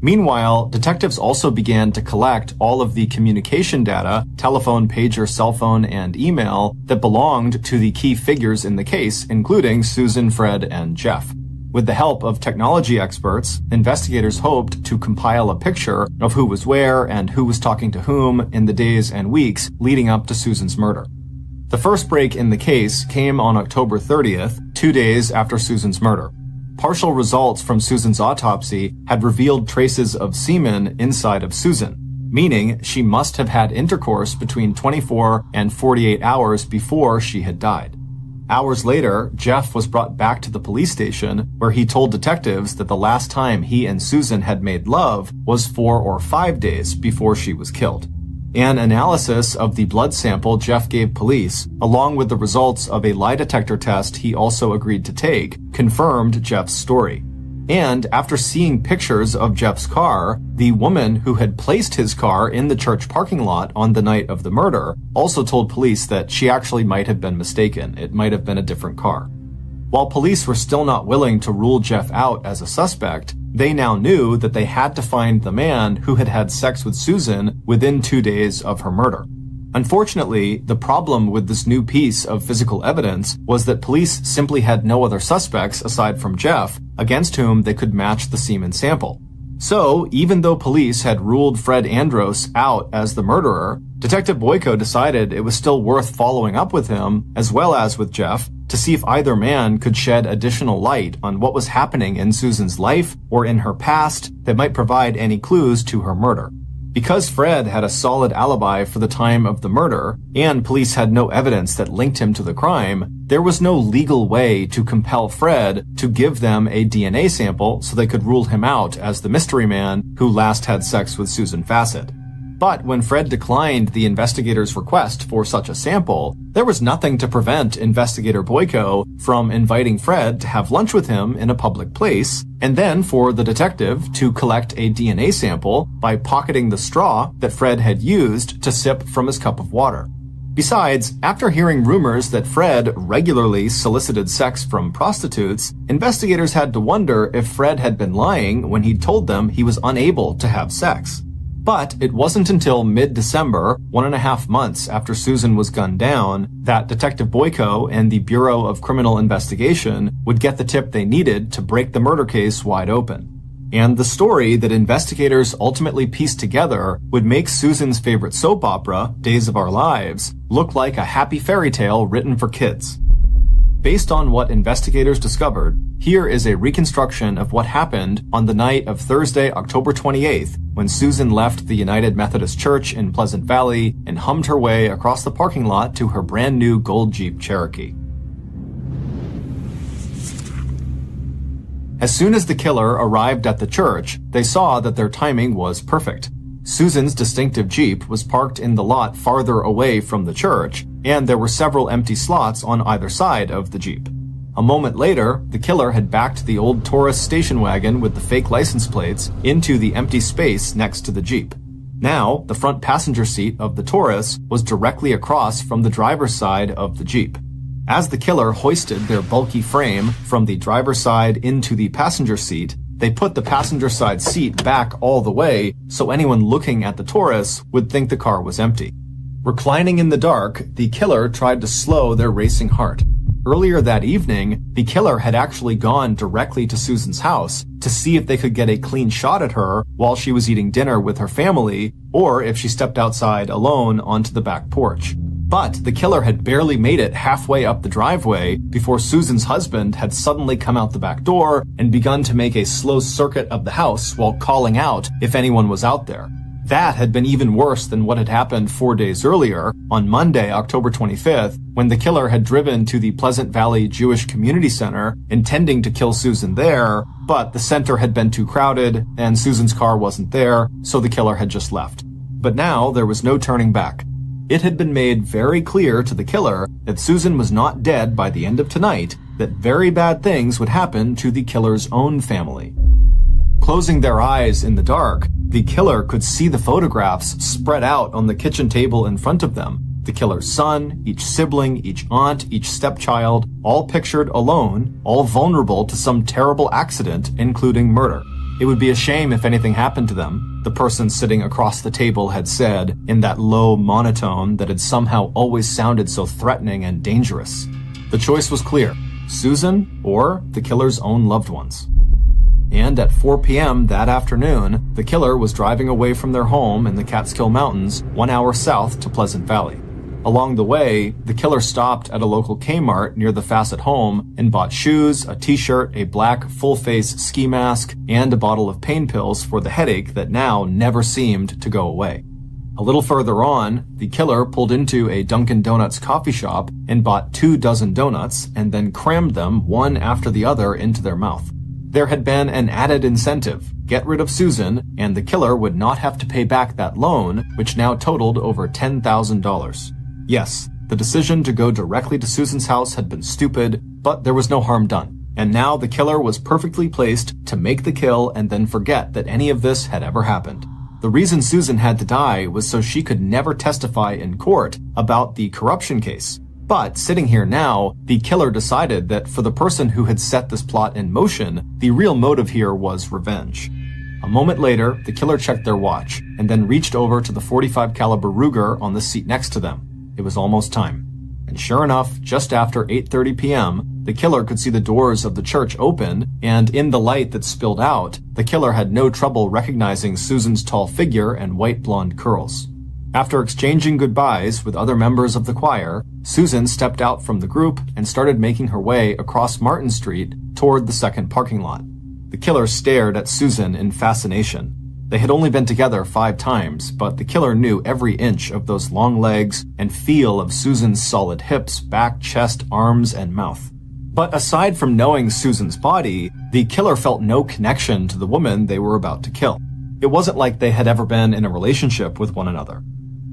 Meanwhile, detectives also began to collect all of the communication data, telephone, pager, cell phone, and email that belonged to the key figures in the case, including Susan, Fred, and Jeff. With the help of technology experts, investigators hoped to compile a picture of who was where and who was talking to whom in the days and weeks leading up to Susan's murder. The first break in the case came on October 30th, 2 days after Susan's murder. Partial results from Susan's autopsy had revealed traces of semen inside of Susan, meaning she must have had intercourse between 24 and 48 hours before she had died. Hours later, Jeff was brought back to the police station where he told detectives that the last time he and Susan had made love was 4 or 5 days before she was killed. An analysis of the blood sample Jeff gave police, along with the results of a lie detector test he also agreed to take, confirmed Jeff's story. And after seeing pictures of Jeff's car, the woman who had placed his car in the church parking lot on the night of the murder also told police that she actually might have been mistaken. It might have been a different car. While police were still not willing to rule Jeff out as a suspect, they now knew that they had to find the man who had had sex with Susan within 2 days of her murder. Unfortunately, the problem with this new piece of physical evidence was that police simply had no other suspects aside from Jeff against whom they could match the semen sample. So, even though police had ruled Fred Andros out as the murderer, Detective Boyko decided it was still worth following up with him, as well as with Jeff, to see if either man could shed additional light on what was happening in Susan's life or in her past that might provide any clues to her murder. Because Fred had a solid alibi for the time of the murder, and police had no evidence that linked him to the crime, there was no legal way to compel Fred to give them a DNA sample so they could rule him out as the mystery man who last had sex with Susan Fassett. But when Fred declined the investigators' request for such a sample, there was nothing to prevent Investigator Boyko from inviting Fred to have lunch with him in a public place, and then for the detective to collect a DNA sample by pocketing the straw that Fred had used to sip from his cup of water. Besides, after hearing rumors that Fred regularly solicited sex from prostitutes, investigators had to wonder if Fred had been lying when he'd told them he was unable to have sex. But it wasn't until mid-December, 1.5 months after Susan was gunned down, that Detective Boyko and the Bureau of Criminal Investigation would get the tip they needed to break the murder case wide open. And the story that investigators ultimately pieced together would make Susan's favorite soap opera, Days of Our Lives, look like a happy fairy tale written for kids. Based on what investigators discovered, here is a reconstruction of what happened on the night of Thursday, October 28th, when Susan left the United Methodist Church in Pleasant Valley and hummed her way across the parking lot to her brand new gold Jeep Cherokee. As soon as the killer arrived at the church, they saw that their timing was perfect. Susan's distinctive Jeep was parked in the lot farther away from the church, and there were several empty slots on either side of the Jeep. A moment later, the killer had backed the old Taurus station wagon with the fake license plates into the empty space next to the Jeep. Now, the front passenger seat of the Taurus was directly across from the driver's side of the Jeep. As the killer hoisted their bulky frame from the driver's side into the passenger seat, they put the passenger side seat back all the way so anyone looking at the Taurus would think the car was empty. Reclining in the dark, the killer tried to slow their racing heart. Earlier that evening, the killer had actually gone directly to Susan's house to see if they could get a clean shot at her while she was eating dinner with her family, or if she stepped outside alone onto the back porch. But the killer had barely made it halfway up the driveway before Susan's husband had suddenly come out the back door and begun to make a slow circuit of the house while calling out if anyone was out there. That had been even worse than what had happened 4 days earlier, on Monday, October 25th, when the killer had driven to the Pleasant Valley Jewish Community Center, intending to kill Susan there, but the center had been too crowded, and Susan's car wasn't there, so the killer had just left. But now there was no turning back. It had been made very clear to the killer that Susan was not dead by the end of tonight, that very bad things would happen to the killer's own family. Closing their eyes in the dark, the killer could see the photographs spread out on the kitchen table in front of them. The killer's son, each sibling, each aunt, each stepchild, all pictured alone, all vulnerable to some terrible accident, including murder. It would be a shame if anything happened to them, the person sitting across the table had said in that low monotone that had somehow always sounded so threatening and dangerous. The choice was clear: Susan or the killer's own loved ones. And at 4 p.m. that afternoon, the killer was driving away from their home in the Catskill Mountains, 1 hour south to Pleasant Valley. Along the way, the killer stopped at a local Kmart near the Fassett home and bought shoes, a t-shirt, a black full-face ski mask, and a bottle of pain pills for the headache that now never seemed to go away. A little further on, the killer pulled into a Dunkin' Donuts coffee shop and bought 24 donuts and then crammed them one after the other into their mouth. There had been an added incentive: get rid of Susan, and the killer would not have to pay back that loan, which now totaled over $10,000. Yes, the decision to go directly to Susan's house had been stupid, but there was no harm done. and now the killer was perfectly placed to make the kill and then forget that any of this had ever happened. The reason Susan had to die was so she could never testify in court about the corruption case. But sitting here now, the killer decided that for the person who had set this plot in motion, the real motive here was revenge. A moment later, the killer checked their watch and then reached over to the .45 caliber Ruger on the seat next to them. It was almost time. And sure enough, just after 8:30 p.m., the killer could see the doors of the church open, and in the light that spilled out, the killer had no trouble recognizing Susan's tall figure and white blonde curls. After exchanging goodbyes with other members of the choir, Susan stepped out from the group and started making her way across Martin Street toward the second parking lot. The killer stared at Susan in fascination. They had only been together 5 times, but the killer knew every inch of those long legs and feel of Susan's solid hips, back, chest, arms, and mouth. But aside from knowing Susan's body, the killer felt no connection to the woman they were about to kill. It wasn't like they had ever been in a relationship with one another.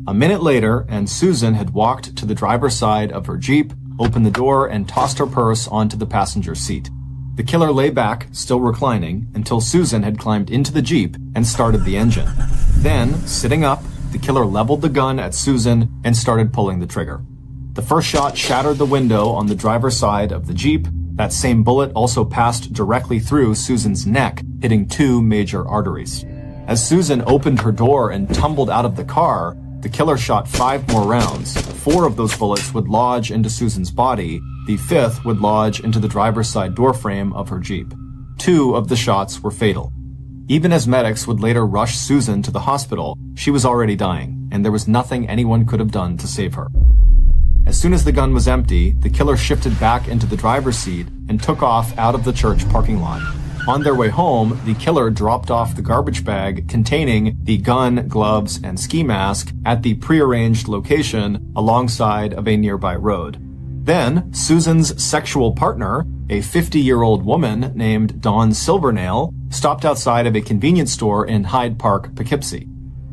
A minute later, and Susan had walked to the driver's side of her Jeep, opened the door, and tossed her purse onto the passenger seat. The killer lay back, still reclining, until Susan had climbed into the Jeep and started the engine. Then, sitting up, the killer leveled the gun at Susan and started pulling the trigger. The first shot shattered the window on the driver's side of the Jeep. That same bullet also passed directly through Susan's neck, hitting 2 major arteries. As Susan opened her door and tumbled out of the car, the killer shot 5 more rounds. 4 of those bullets would lodge into Susan's body. The 5th would lodge into the driver's side doorframe of her Jeep. 2 of the shots were fatal. Even as medics would later rush Susan to the hospital, she was already dying, and there was nothing anyone could have done to save her. As soon as the gun was empty, the killer shifted back into the driver's seat and took off out of the church parking lot. On their way home, the killer dropped off the garbage bag containing the gun, gloves, and ski mask at the prearranged location alongside of a nearby road. Then, Susan's sexual partner, a 50-year-old woman named Dawn Silvernail, stopped outside of a convenience store in Hyde Park, Poughkeepsie.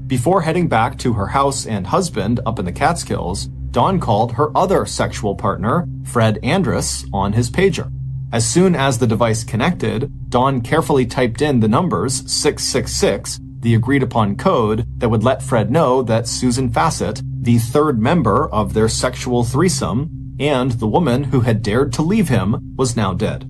Before heading back to her house and husband up in the Catskills, Dawn called her other sexual partner, Fred Andrus, on his pager. As soon as the device connected, Dawn carefully typed in the numbers 666, the agreed-upon code that would let Fred know that Susan Fassett, the 3rd member of their sexual threesome, and the woman who had dared to leave him, was now dead.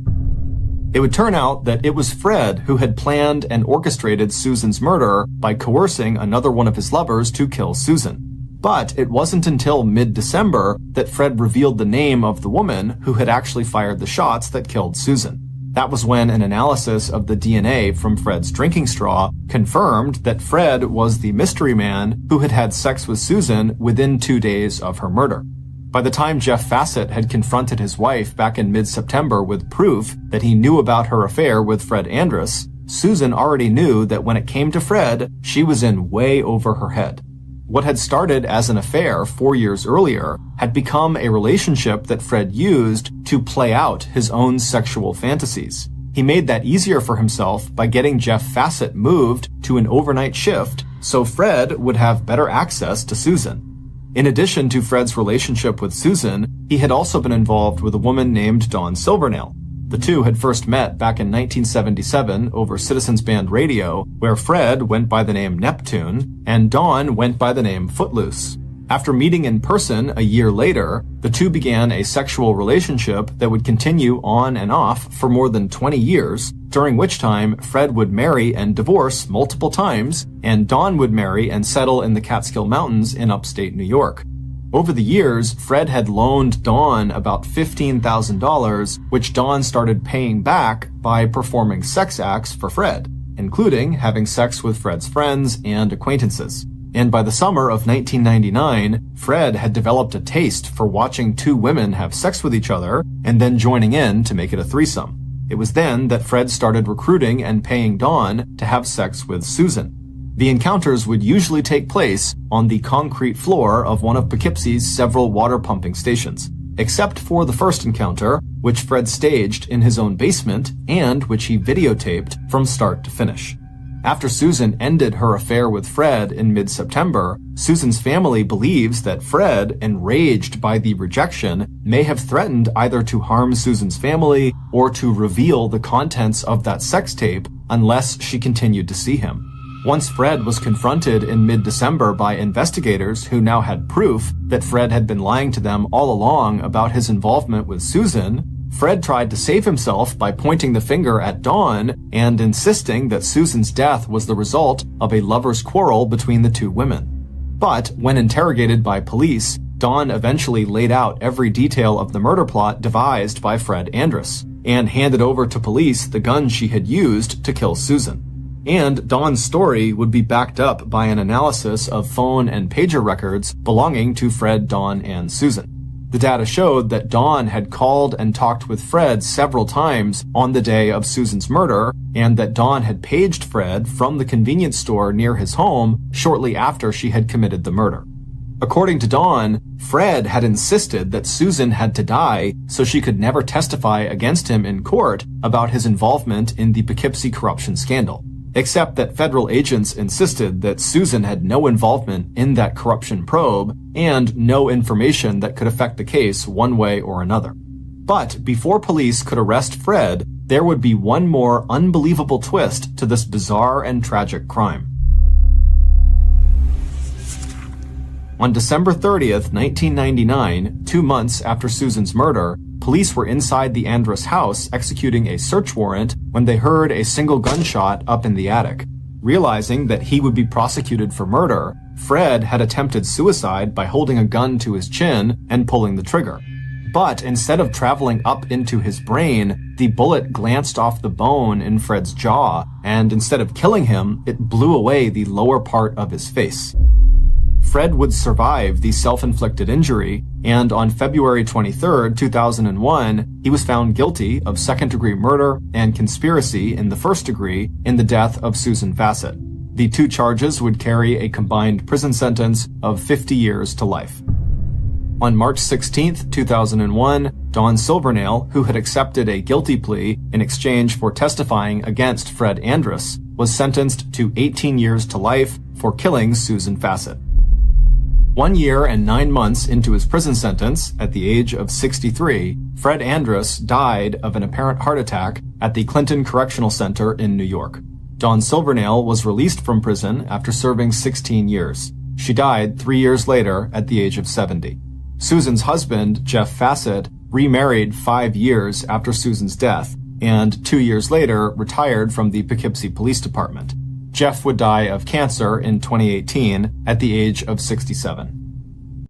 It would turn out that it was Fred who had planned and orchestrated Susan's murder by coercing another one of his lovers to kill Susan. But it wasn't until mid-December that Fred revealed the name of the woman who had actually fired the shots that killed Susan. That was when an analysis of the DNA from Fred's drinking straw confirmed that Fred was the mystery man who had had sex with Susan within 2 days of her murder. By the time Jeff Fassett had confronted his wife back in mid-September with proof that he knew about her affair with Fred Andrus, Susan already knew that when it came to Fred, she was in way over her head. What had started as an affair 4 years earlier had become a relationship that Fred used to play out his own sexual fantasies. He made that easier for himself by getting Jeff Fassett moved to an overnight shift so Fred would have better access to Susan. In addition to Fred's relationship with Susan, he had also been involved with a woman named Dawn Silvernail. The two had first met back in 1977 over Citizens Band Radio, where Fred went by the name Neptune and Dawn went by the name Footloose. After meeting in person a year later, the two began a sexual relationship that would continue on and off for more than 20 years, during which time Fred would marry and divorce multiple times, and Dawn would marry and settle in the Catskill Mountains in upstate New York. Over the years, Fred had loaned Dawn about $15,000, which Dawn started paying back by performing sex acts for Fred, including having sex with Fred's friends and acquaintances. And by the summer of 1999, Fred had developed a taste for watching two women have sex with each other and then joining in to make it a threesome. It was then that Fred started recruiting and paying Dawn to have sex with Susan. The encounters would usually take place on the concrete floor of one of Poughkeepsie's several water pumping stations, except for the first encounter, which Fred staged in his own basement and which he videotaped from start to finish. After Susan ended her affair with Fred in mid-September, Susan's family believes that Fred, enraged by the rejection, may have threatened either to harm Susan's family or to reveal the contents of that sex tape unless she continued to see him. Once Fred was confronted in mid-December by investigators who now had proof that Fred had been lying to them all along about his involvement with Susan, Fred tried to save himself by pointing the finger at Dawn and insisting that Susan's death was the result of a lover's quarrel between the two women. But when interrogated by police, Dawn eventually laid out every detail of the murder plot devised by Fred Andrus and handed over to police the gun she had used to kill Susan. And Dawn's story would be backed up by an analysis of phone and pager records belonging to Fred, Dawn, and Susan. The data showed that Dawn had called and talked with Fred several times on the day of Susan's murder, and that Dawn had paged Fred from the convenience store near his home shortly after she had committed the murder. According to Dawn, Fred had insisted that Susan had to die so she could never testify against him in court about his involvement in the Poughkeepsie corruption scandal. Except that federal agents insisted that Susan had no involvement in that corruption probe and no information that could affect the case one way or another. But before police could arrest Fred, there would be one more unbelievable twist to this bizarre and tragic crime. On December 30th, 1999, 2 months after Susan's murder, police were inside the Andrus house executing a search warrant when they heard a single gunshot up in the attic. Realizing that he would be prosecuted for murder, Fred had attempted suicide by holding a gun to his chin and pulling the trigger. But instead of traveling up into his brain, the bullet glanced off the bone in Fred's jaw, and instead of killing him, it blew away the lower part of his face. Fred would survive the self-inflicted injury, and on February 23, 2001, he was found guilty of second-degree murder and conspiracy in the first degree in the death of Susan Fassett. The two charges would carry a combined prison sentence of 50 years to life. On March 16, 2001, Dawn Silvernail, who had accepted a guilty plea in exchange for testifying against Fred Andrus, was sentenced to 18 years to life for killing Susan Fassett. 1 year and 9 months into his prison sentence, at the age of 63, Fred Andrus died of an apparent heart attack at the Clinton Correctional Center in New York. Dawn Silvernail was released from prison after serving 16 years. She died 3 years later at the age of 70. Susan's husband, Jeff Fassett, remarried 5 years after Susan's death, and 2 years later retired from the Poughkeepsie Police Department. Jeff would die of cancer in 2018 at the age of 67.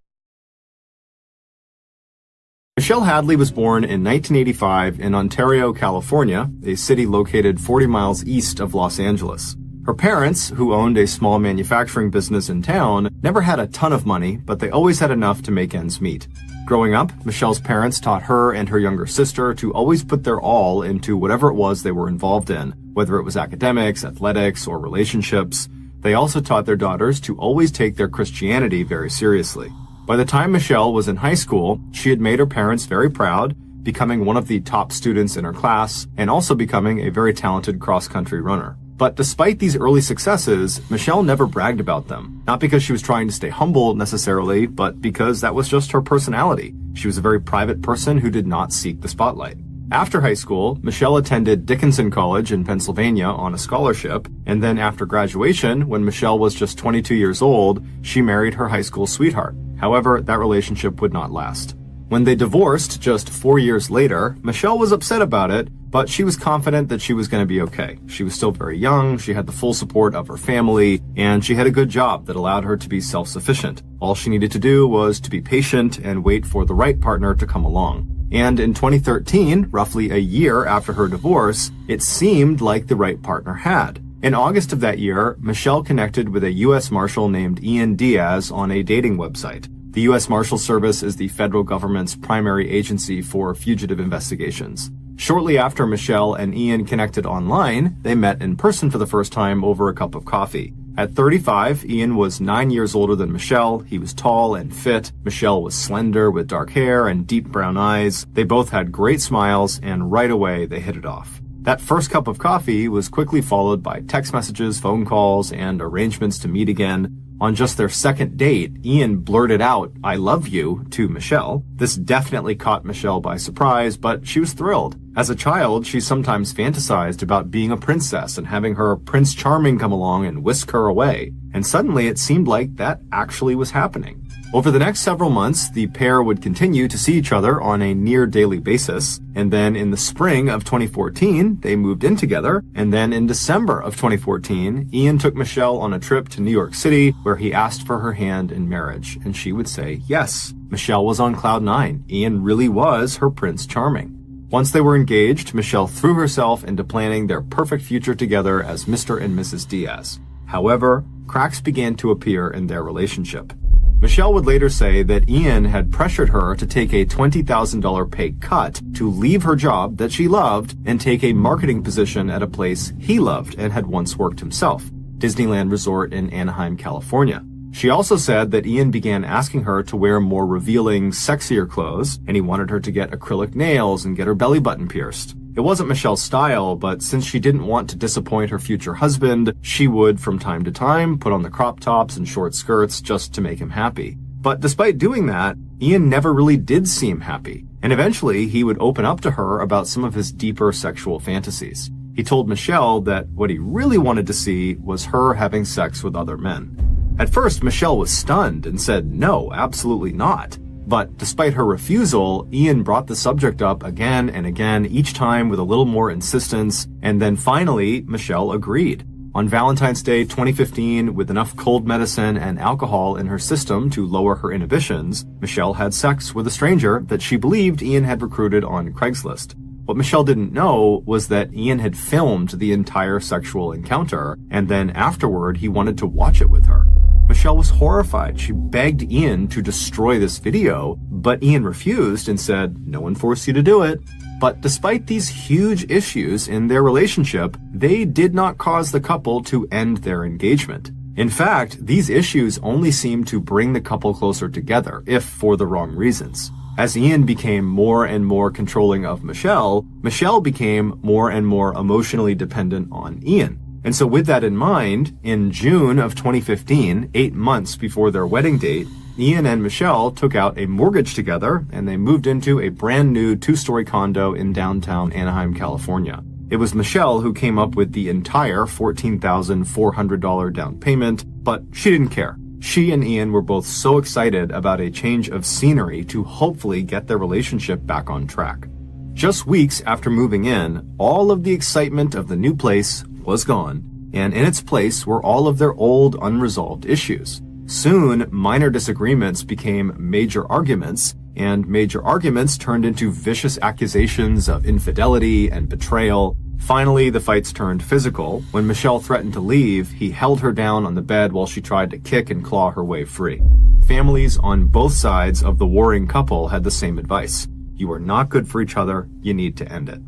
Michelle Hadley was born in 1985 in Ontario, California, a city located 40 miles east of Los Angeles. Her parents, who owned a small manufacturing business in town, never had a ton of money, but they always had enough to make ends meet. Growing up, Michelle's parents taught her and her younger sister to always put their all into whatever it was they were involved in, whether it was academics, athletics, or relationships. They also taught their daughters to always take their Christianity very seriously. By the time Michelle was in high school, she had made her parents very proud, becoming one of the top students in her class, and also becoming a very talented cross-country runner. But despite these early successes, Michelle never bragged about them. Not because she was trying to stay humble necessarily, but because that was just her personality. She was a very private person who did not seek the spotlight. After high school, Michelle attended Dickinson College in Pennsylvania on a scholarship, and then after graduation, when Michelle was just 22 years old, she married her high school sweetheart. However, that relationship would not last. When they divorced just 4 years later, Michelle was upset about it, but she was confident that she was going to be okay. She was still very young, she had the full support of her family, and she had a good job that allowed her to be self-sufficient. All she needed to do was to be patient and wait for the right partner to come along. And in 2013, roughly a year after her divorce, it seemed like the right partner had. In August of that year, Michelle connected with a U.S. Marshal named Ian Diaz on a dating website. The U.S. Marshal Service is the federal government's primary agency for fugitive investigations. Shortly after Michelle and Ian connected online, they met in person for the first time over a cup of coffee. At 35, Ian was 9 years older than Michelle. He was tall and fit. Michelle was slender with dark hair and deep brown eyes. They both had great smiles, and right away they hit it off. That first cup of coffee was quickly followed by text messages, phone calls, and arrangements to meet again. On just their second date, Ian blurted out, "I love you," to Michelle. This definitely caught Michelle by surprise, but she was thrilled. As a child, she sometimes fantasized about being a princess and having her Prince Charming come along and whisk her away. And suddenly it seemed like that actually was happening. Over the next several months, the pair would continue to see each other on a near daily basis. And then in the spring of 2014, they moved in together. And then in December of 2014, Ian took Michelle on a trip to New York City where he asked for her hand in marriage. And she would say yes. Michelle was on cloud nine. Ian really was her Prince Charming. Once they were engaged, Michelle threw herself into planning their perfect future together as Mr. and Mrs. Diaz. However, cracks began to appear in their relationship. Michelle would later say that Ian had pressured her to take a $20,000 pay cut to leave her job that she loved and take a marketing position at a place he loved and had once worked himself, Disneyland Resort in Anaheim, California. She also said that Ian began asking her to wear more revealing, sexier clothes, and he wanted her to get acrylic nails and get her belly button pierced. It wasn't Michelle's style, but since she didn't want to disappoint her future husband, she would, from time to time, put on the crop tops and short skirts just to make him happy. But despite doing that, Ian never really did seem happy, and eventually he would open up to her about some of his deeper sexual fantasies. He told Michelle that what he really wanted to see was her having sex with other men. At first, Michelle was stunned and said no, absolutely not. But despite her refusal, Ian brought the subject up again and again, each time with a little more insistence, and then finally, Michelle agreed. On Valentine's Day 2015, with enough cold medicine and alcohol in her system to lower her inhibitions, Michelle had sex with a stranger that she believed Ian had recruited on Craigslist. What Michelle didn't know was that Ian had filmed the entire sexual encounter, and then afterward he wanted to watch it with her. Michelle was horrified. She begged Ian to destroy this video, but Ian refused and said, "No one forced you to do it." But despite these huge issues in their relationship, they did not cause the couple to end their engagement. In fact, these issues only seemed to bring the couple closer together, if for the wrong reasons. As Ian became more and more controlling of Michelle, Michelle became more and more emotionally dependent on Ian. And so with that in mind, in June of 2015, 8 months before their wedding date, Ian and Michelle took out a mortgage together and they moved into a brand new 2-story condo in downtown Anaheim, California. It was Michelle who came up with the entire $14,400 down payment, but she didn't care. She and Ian were both so excited about a change of scenery to hopefully get their relationship back on track. Just weeks after moving in, all of the excitement of the new place was gone, and in its place were all of their old unresolved issues. Soon, minor disagreements became major arguments, and major arguments turned into vicious accusations of infidelity and betrayal. Finally, the fights turned physical. When Michelle threatened to leave, he held her down on the bed while she tried to kick and claw her way free. Families on both sides of the warring couple had the same advice. You are not good for each other. You need to end it.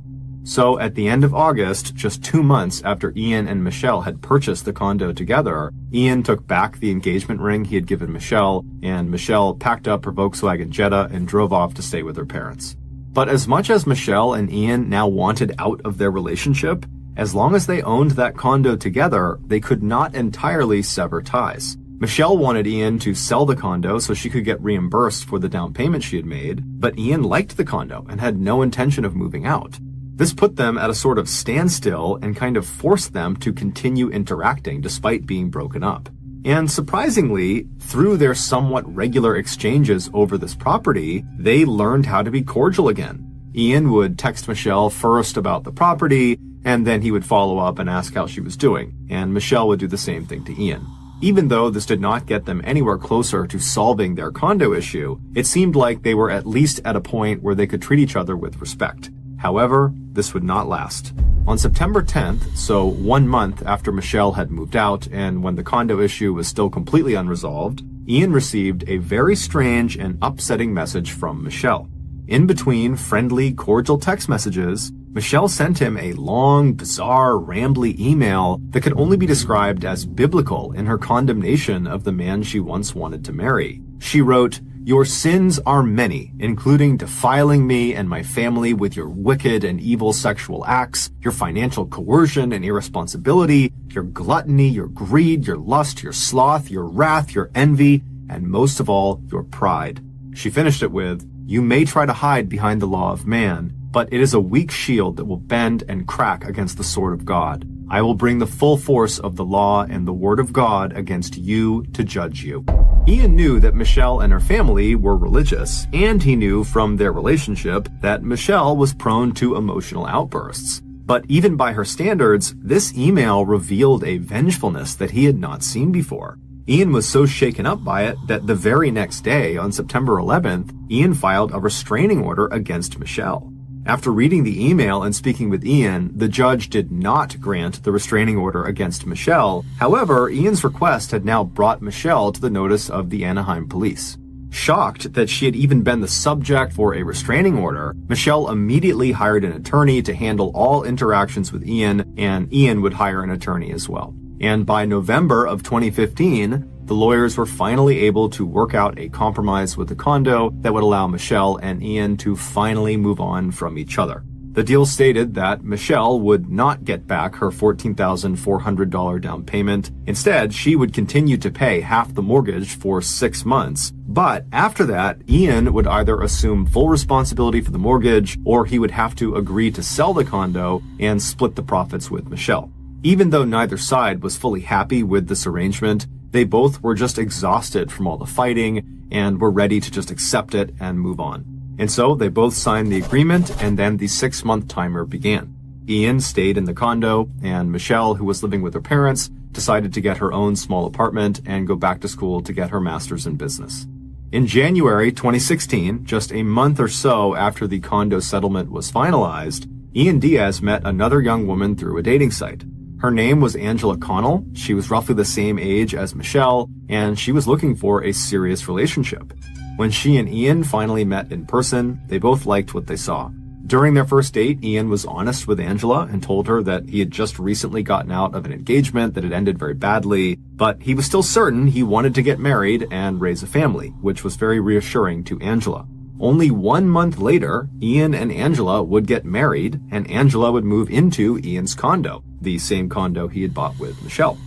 So at the end of August, just 2 months after Ian and Michelle had purchased the condo together, Ian took back the engagement ring he had given Michelle, and Michelle packed up her Volkswagen Jetta and drove off to stay with her parents. But as much as Michelle and Ian now wanted out of their relationship, as long as they owned that condo together, they could not entirely sever ties. Michelle wanted Ian to sell the condo so she could get reimbursed for the down payment she had made, but Ian liked the condo and had no intention of moving out. This put them at a sort of standstill and kind of forced them to continue interacting despite being broken up. And surprisingly, through their somewhat regular exchanges over this property, they learned how to be cordial again. Ian would text Michelle first about the property, and then he would follow up and ask how she was doing, and Michelle would do the same thing to Ian. Even though this did not get them anywhere closer to solving their condo issue, it seemed like they were at least at a point where they could treat each other with respect. However, this would not last. On September 10th, so 1 month after Michelle had moved out and when the condo issue was still completely unresolved, Ian received a very strange and upsetting message from Michelle. In between friendly, cordial text messages, Michelle sent him a long, bizarre, rambly email that could only be described as biblical in her condemnation of the man she once wanted to marry. She wrote, "Your sins are many, including defiling me and my family with your wicked and evil sexual acts, your financial coercion and irresponsibility, your gluttony, your greed, your lust, your sloth, your wrath, your envy, and most of all, your pride." She finished it with, "You may try to hide behind the law of man, but it is a weak shield that will bend and crack against the sword of God. I will bring the full force of the law and the word of God against you to judge you." Ian knew that Michelle and her family were religious, and he knew from their relationship that Michelle was prone to emotional outbursts. But even by her standards, this email revealed a vengefulness that he had not seen before. Ian was so shaken up by it that the very next day, on September 11th, Ian filed a restraining order against Michelle. After reading the email and speaking with Ian, the judge did not grant the restraining order against Michelle. However, Ian's request had now brought Michelle to the notice of the Anaheim police. Shocked that she had even been the subject for a restraining order, Michelle immediately hired an attorney to handle all interactions with Ian, and Ian would hire an attorney as well. And by November of 2015, the lawyers were finally able to work out a compromise with the condo that would allow Michelle and Ian to finally move on from each other. The deal stated that Michelle would not get back her $14,400 down payment. Instead, she would continue to pay half the mortgage for 6 months. But after that, Ian would either assume full responsibility for the mortgage, or he would have to agree to sell the condo and split the profits with Michelle. Even though neither side was fully happy with this arrangement, they both were just exhausted from all the fighting and were ready to just accept it and move on. And so they both signed the agreement, and then the 6-month timer began. Ian stayed in the condo, and Michelle, who was living with her parents, decided to get her own small apartment and go back to school to get her master's in business. In January 2016, just a month or so after the condo settlement was finalized, Ian Diaz met another young woman through a dating site. Her name was Angela Connell. She was roughly the same age as Michelle, and she was looking for a serious relationship. When she and Ian finally met in person, they both liked what they saw. During their first date, Ian was honest with Angela and told her that he had just recently gotten out of an engagement that had ended very badly, but he was still certain he wanted to get married and raise a family, which was very reassuring to Angela. Only 1 month later, Ian and Angela would get married, and Angela would move into Ian's condo, the same condo he had bought with Michelle.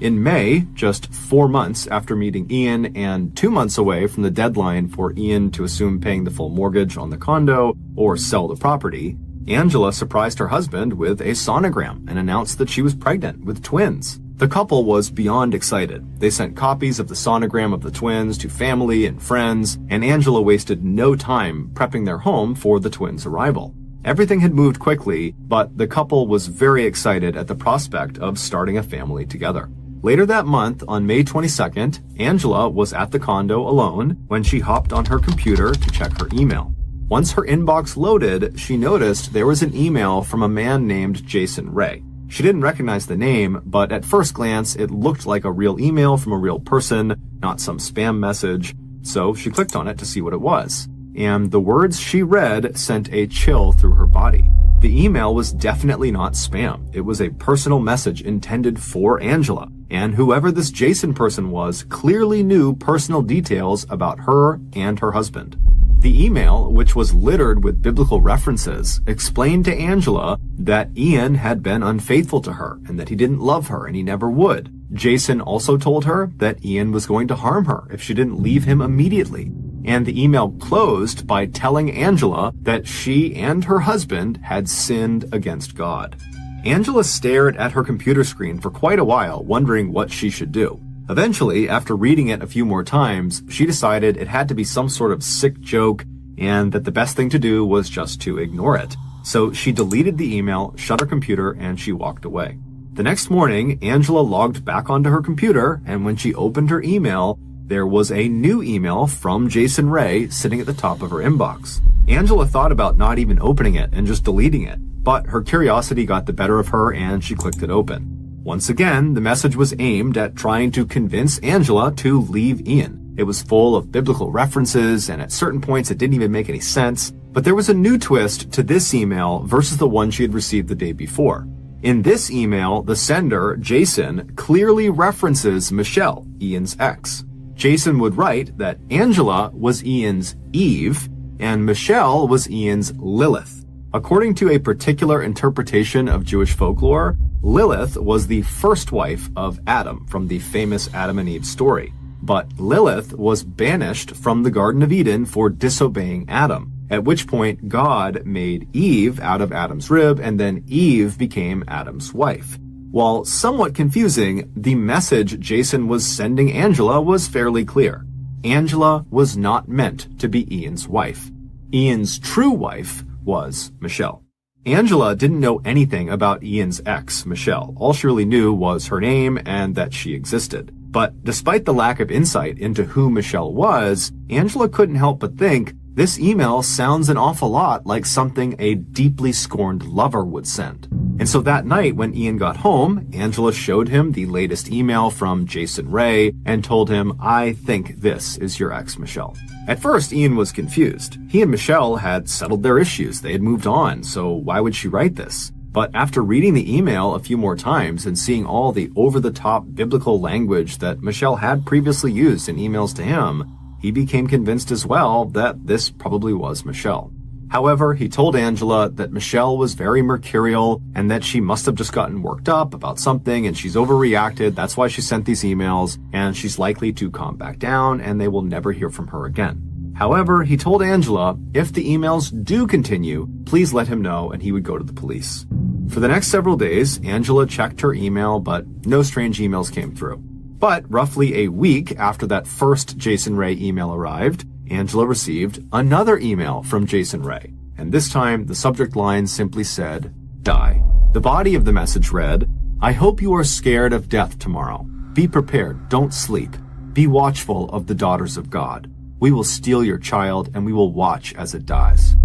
In May, just 4 months after meeting Ian and 2 months away from the deadline for Ian to assume paying the full mortgage on the condo or sell the property, Angela surprised her husband with a sonogram and announced that she was pregnant with twins. The couple was beyond excited. They sent copies of the sonogram of the twins to family and friends, and Angela wasted no time prepping their home for the twins' arrival. Everything had moved quickly, but the couple was very excited at the prospect of starting a family together. Later that month, on May 22nd, Angela was at the condo alone when she hopped on her computer to check her email. Once her inbox loaded, she noticed there was an email from a man named Jason Ray. She didn't recognize the name, but at first glance, it looked like a real email from a real person, not some spam message. So she clicked on it to see what it was. And the words she read sent a chill through her body. The email was definitely not spam. It was a personal message intended for Angela. And whoever this Jason person was clearly knew personal details about her and her husband. The email, which was littered with biblical references, explained to Angela that Ian had been unfaithful to her and that he didn't love her and he never would. Jason also told her that Ian was going to harm her if she didn't leave him immediately. And the email closed by telling Angela that she and her husband had sinned against God. Angela stared at her computer screen for quite a while, wondering what she should do. Eventually, after reading it a few more times, she decided it had to be some sort of sick joke and that the best thing to do was just to ignore it. So she deleted the email, shut her computer, and she walked away. The next morning, Angela logged back onto her computer, and when she opened her email, there was a new email from Jason Ray sitting at the top of her inbox. Angela thought about not even opening it and just deleting it, but her curiosity got the better of her and she clicked it open. Once again, the message was aimed at trying to convince Angela to leave Ian. It was full of biblical references, and at certain points it didn't even make any sense. But there was a new twist to this email versus the one she had received the day before. In this email, the sender, Jason, clearly references Michelle, Ian's ex. Jason would write that Angela was Ian's Eve and Michelle was Ian's Lilith. According to a particular interpretation of Jewish folklore, Lilith was the first wife of Adam from the famous Adam and Eve story. But Lilith was banished from the Garden of Eden for disobeying Adam, at which point God made Eve out of Adam's rib, and then Eve became Adam's wife. While somewhat confusing, the message Jason was sending Angela was fairly clear. Angela was not meant to be Ian's wife. Ian's true wife was Michelle. Angela didn't know anything about Ian's ex, Michelle. All she really knew was her name and that she existed. But despite the lack of insight into who Michelle was, Angela couldn't help but think, this email sounds an awful lot like something a deeply scorned lover would send. And so that night when Ian got home, Angela showed him the latest email from Jason Ray and told him, I think this is your ex, Michelle. At first, Ian was confused. He and Michelle had settled their issues. They had moved on, so why would she write this? But after reading the email a few more times and seeing all the over-the-top biblical language that Michelle had previously used in emails to him, he became convinced as well that this probably was Michelle. However, he told Angela that Michelle was very mercurial and that she must have just gotten worked up about something and she's overreacted. That's why she sent these emails, and she's likely to calm back down and they will never hear from her again. However, he told Angela if the emails do continue, please let him know and he would go to the police. For the next several days, Angela checked her email, but no strange emails came through. But roughly a week after that first Jason Ray email arrived, Angela received another email from Jason Ray. And this time, the subject line simply said, die. The body of the message read, I hope you are scared of death tomorrow. Be prepared, don't sleep. Be watchful of the daughters of God. We will steal your child and we will watch as it dies.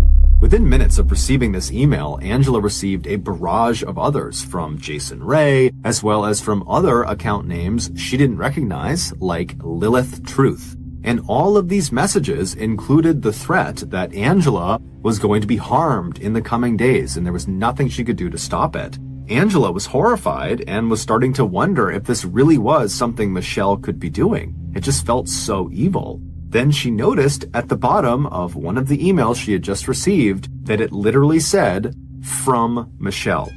Within minutes of receiving this email, Angela received a barrage of others from Jason Ray, as well as from other account names she didn't recognize, like Lilith Truth. And all of these messages included the threat that Angela was going to be harmed in the coming days, and there was nothing she could do to stop it. Angela was horrified and was starting to wonder if this really was something Michelle could be doing. It just felt so evil. Then she noticed at the bottom of one of the emails she had just received that it literally said, from Michelle.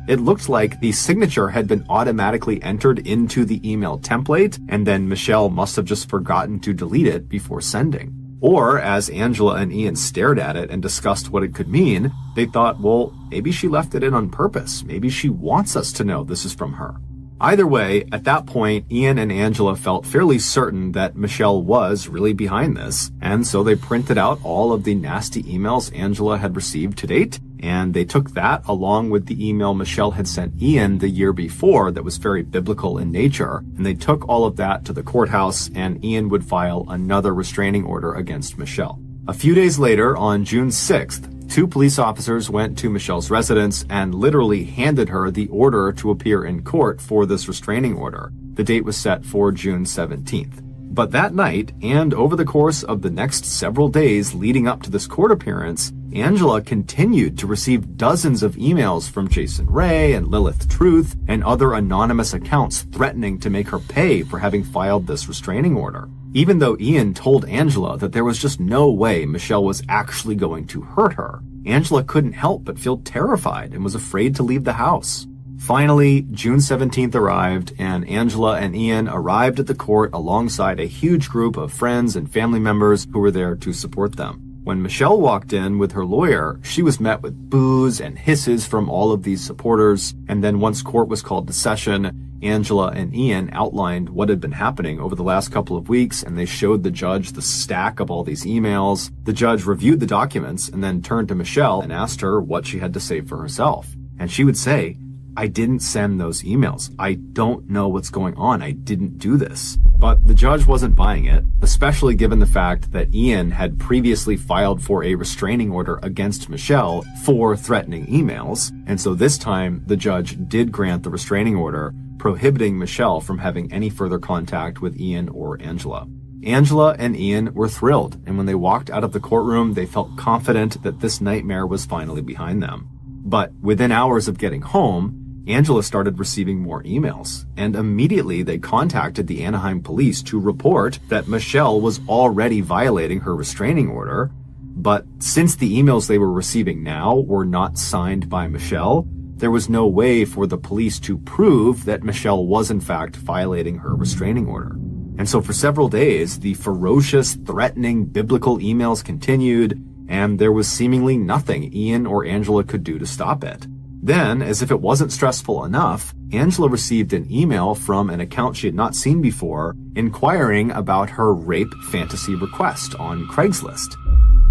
It looked like the signature had been automatically entered into the email template, and then Michelle must have just forgotten to delete it before sending. Or, as Angela and Ian stared at it and discussed what it could mean, they thought, well, maybe she left it in on purpose. Maybe she wants us to know this is from her. Either way, at that point, Ian and Angela felt fairly certain that Michelle was really behind this, and so they printed out all of the nasty emails Angela had received to date, and they took that along with the email Michelle had sent Ian the year before that was very biblical in nature, and they took all of that to the courthouse, and Ian would file another restraining order against Michelle. A few days later, on June 6th, 2 police officers went to Michelle's residence and literally handed her the order to appear in court for this restraining order. The date was set for June 17th. But that night, and over the course of the next several days leading up to this court appearance, Angela continued to receive dozens of emails from Jason Ray and Lilith Truth and other anonymous accounts threatening to make her pay for having filed this restraining order. Even though Ian told Angela that there was just no way Michelle was actually going to hurt her, Angela couldn't help but feel terrified and was afraid to leave the house. Finally, June 17th arrived, and Angela and Ian arrived at the court alongside a huge group of friends and family members who were there to support them. When Michelle walked in with her lawyer, she was met with boos and hisses from all of these supporters, and then once court was called to session, Angela and Ian outlined what had been happening over the last couple of weeks, and they showed the judge the stack of all these emails. The judge reviewed the documents and then turned to Michelle and asked her what she had to say for herself. And she would say, I didn't send those emails. I don't know what's going on. I didn't do this. But the judge wasn't buying it, especially given the fact that Ian had previously filed for a restraining order against Michelle for threatening emails. And so this time, the judge did grant the restraining order, prohibiting Michelle from having any further contact with Ian or Angela. Angela and Ian were thrilled, and when they walked out of the courtroom, they felt confident that this nightmare was finally behind them. But within hours of getting home, Angela started receiving more emails, and immediately they contacted the Anaheim police to report that Michelle was already violating her restraining order. But since the emails they were receiving now were not signed by Michelle, there was no way for the police to prove that Michelle was in fact violating her restraining order. And so for several days, the ferocious, threatening, biblical emails continued, and there was seemingly nothing Ian or Angela could do to stop it. Then, as if it wasn't stressful enough, Angela received an email from an account she had not seen before, inquiring about her rape fantasy request on Craigslist.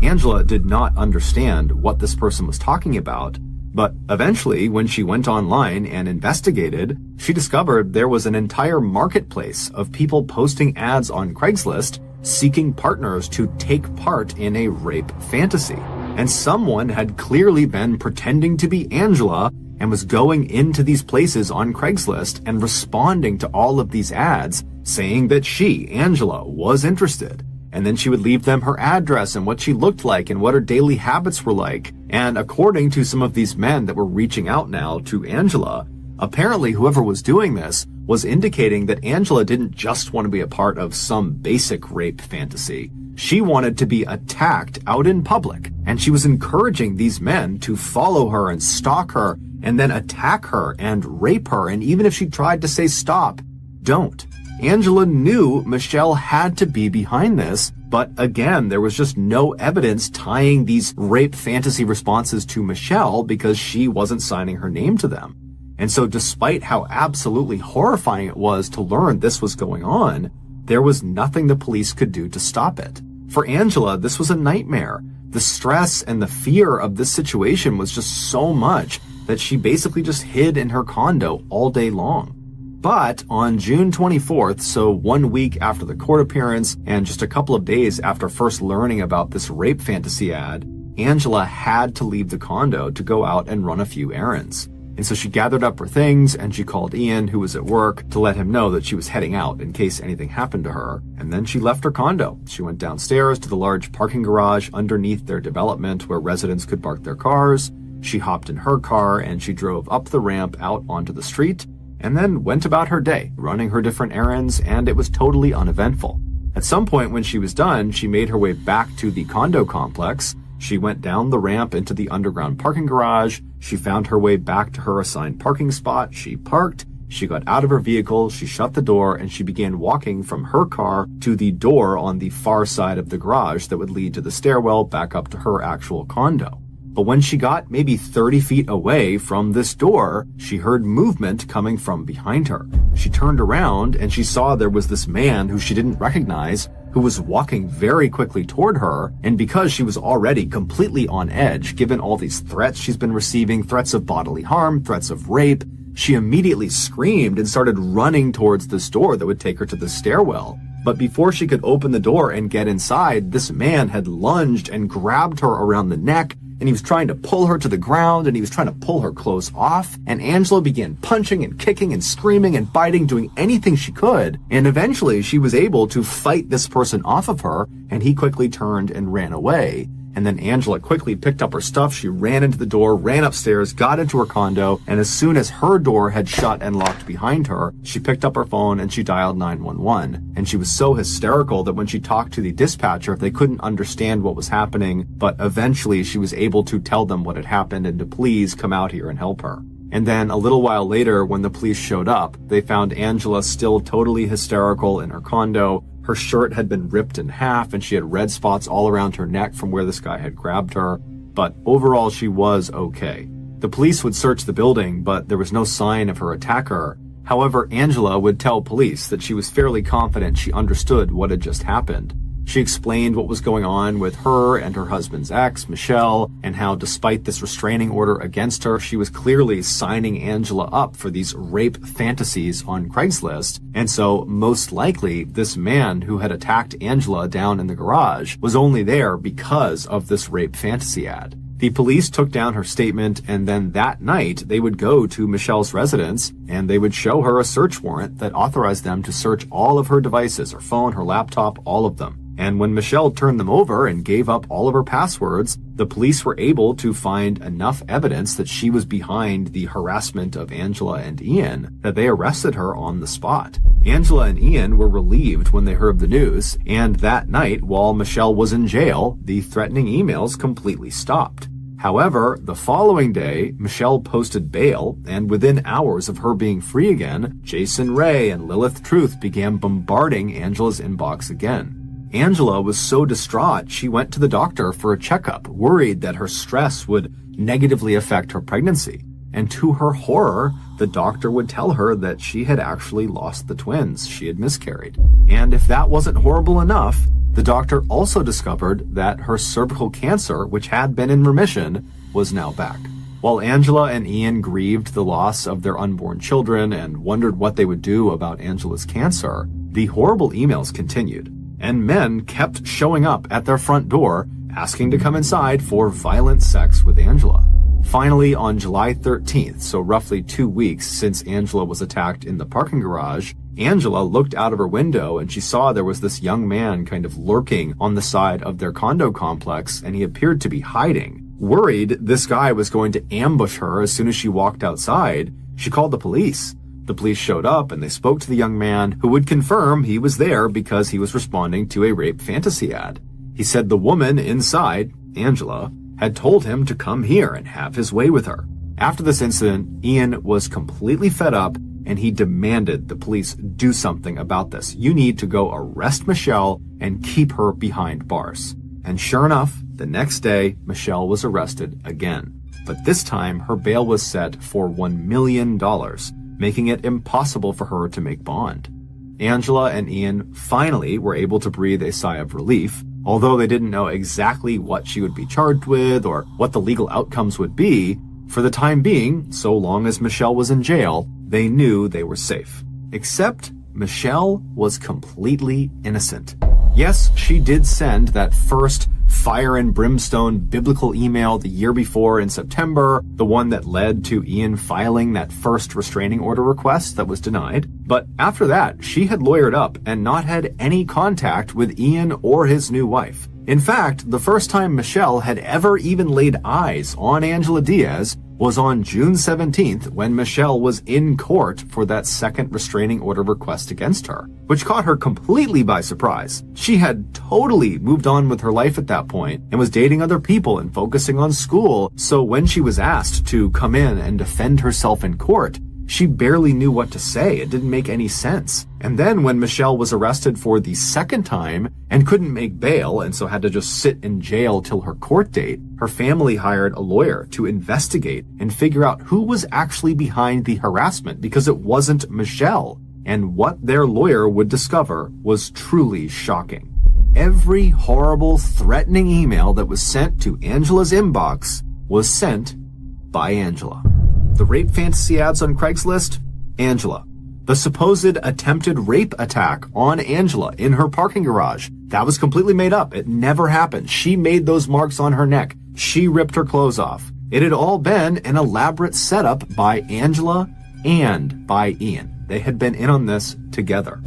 Angela did not understand what this person was talking about, but eventually, when she went online and investigated, she discovered there was an entire marketplace of people posting ads on Craigslist seeking partners to take part in a rape fantasy. And someone had clearly been pretending to be Angela and was going into these places on Craigslist and responding to all of these ads saying that she, Angela, was interested. And then she would leave them her address and what she looked like and what her daily habits were like. And according to some of these men that were reaching out now to Angela, apparently whoever was doing this was indicating that Angela didn't just want to be a part of some basic rape fantasy. She wanted to be attacked out in public, and she was encouraging these men to follow her and stalk her and then attack her and rape her. And even if she tried to say stop, don't. Angela knew Michelle had to be behind this, but again, there was just no evidence tying these rape fantasy responses to Michelle because she wasn't signing her name to them. And so despite how absolutely horrifying it was to learn this was going on, there was nothing the police could do to stop it. For Angela, this was a nightmare. The stress and the fear of this situation was just so much that she basically just hid in her condo all day long. But on June 24th, so 1 week after the court appearance and just a couple of days after first learning about this rape fantasy ad, Angela had to leave the condo to go out and run a few errands. And so she gathered up her things and she called Ian, who was at work, to let him know that she was heading out in case anything happened to her. And then she left her condo. She went downstairs to the large parking garage underneath their development where residents could park their cars. She hopped in her car and she drove up the ramp out onto the street and then went about her day, running her different errands, and it was totally uneventful. At some point when she was done, she made her way back to the condo complex. She went down the ramp into the underground parking garage. She found her way back to her assigned parking spot. She parked. She got out of her vehicle. She shut the door and she began walking from her car to the door on the far side of the garage that would lead to the stairwell back up to her actual condo. But when she got maybe 30 feet away from this door, she heard movement coming from behind her. She turned around and she saw there was this man who she didn't recognize who was walking very quickly toward her. And because she was already completely on edge, given all these threats she's been receiving, threats of bodily harm, threats of rape, she immediately screamed and started running towards this door that would take her to the stairwell. But before she could open the door and get inside, this man had lunged and grabbed her around the neck, and he was trying to pull her to the ground, and he was trying to pull her clothes off. And Angela began punching and kicking and screaming and biting, doing anything she could. And eventually she was able to fight this person off of her, and he quickly turned and ran away. And then Angela quickly picked up her stuff. She ran into the door, ran upstairs, got into her condo, and as soon as her door had shut and locked behind her, she picked up her phone and she dialed 911. And she was so hysterical that when she talked to the dispatcher, they couldn't understand what was happening, but eventually she was able to tell them what had happened and to please come out here and help her. And then a little while later, when the police showed up, they found Angela still totally hysterical in her condo. Her shirt had been ripped in half and she had red spots all around her neck from where this guy had grabbed her. But overall, she was okay. The police would search the building, but there was no sign of her attacker. However, Angela would tell police that she was fairly confident she understood what had just happened. She explained what was going on with her and her husband's ex, Michelle, and how despite this restraining order against her, she was clearly signing Angela up for these rape fantasies on Craigslist. And so most likely this man who had attacked Angela down in the garage was only there because of this rape fantasy ad. The police took down her statement, and then that night they would go to Michelle's residence and they would show her a search warrant that authorized them to search all of her devices, her phone, her laptop, all of them. And when Michelle turned them over and gave up all of her passwords, the police were able to find enough evidence that she was behind the harassment of Angela and Ian that they arrested her on the spot. Angela and Ian were relieved when they heard the news, and that night, while Michelle was in jail, the threatening emails completely stopped. However, the following day, Michelle posted bail, and within hours of her being free again, Jason Ray and Lilith Truth began bombarding Angela's inbox again. Angela was so distraught she went to the doctor for a checkup, worried that her stress would negatively affect her pregnancy. And to her horror, the doctor would tell her that she had actually lost the twins. She had miscarried. And if that wasn't horrible enough, the doctor also discovered that her cervical cancer, which had been in remission, was now back. While Angela and Ian grieved the loss of their unborn children and wondered what they would do about Angela's cancer, the horrible emails continued. And men kept showing up at their front door, asking to come inside for violent sex with Angela. Finally, on July 13th, so roughly 2 weeks since Angela was attacked in the parking garage, Angela looked out of her window and she saw there was this young man kind of lurking on the side of their condo complex, and he appeared to be hiding. Worried this guy was going to ambush her as soon as she walked outside, she called the police. The police showed up and they spoke to the young man, who would confirm he was there because he was responding to a rape fantasy ad. He said the woman inside, Angela, had told him to come here and have his way with her. After this incident, Ian was completely fed up and he demanded the police do something about this. You need to go arrest Michelle and keep her behind bars. And sure enough, the next day, Michelle was arrested again. But this time, her bail was set for $1 million, making it impossible for her to make bond. Angela and Ian finally were able to breathe a sigh of relief, although they didn't know exactly what she would be charged with or what the legal outcomes would be. For the time being, so long as Michelle was in jail, they knew they were safe. Except Michelle was completely innocent. Yes, she did send that first fire and brimstone biblical email the year before in September, the one that led to Ian filing that first restraining order request that was denied. But after that, she had lawyered up and not had any contact with Ian or his new wife. In fact, the first time Michelle had ever even laid eyes on Angela Diaz was on June 17th when Michelle was in court for that second restraining order request against her, which caught her completely by surprise. She had totally moved on with her life at that point and was dating other people and focusing on school, so when she was asked to come in and defend herself in court, she barely knew what to say. It didn't make any sense. And then when Michelle was arrested for the second time and couldn't make bail and so had to just sit in jail till her court date, her family hired a lawyer to investigate and figure out who was actually behind the harassment, because it wasn't Michelle. And what their lawyer would discover was truly shocking. Every horrible, threatening email that was sent to Angela's inbox was sent by Angela. The rape fantasy ads on Craigslist? Angela. The supposed attempted rape attack on Angela in her parking garage? That was completely made up. It never happened. She made those marks on her neck. She ripped her clothes off. It had all been an elaborate setup by Angela and by Ian. They had been in on this together.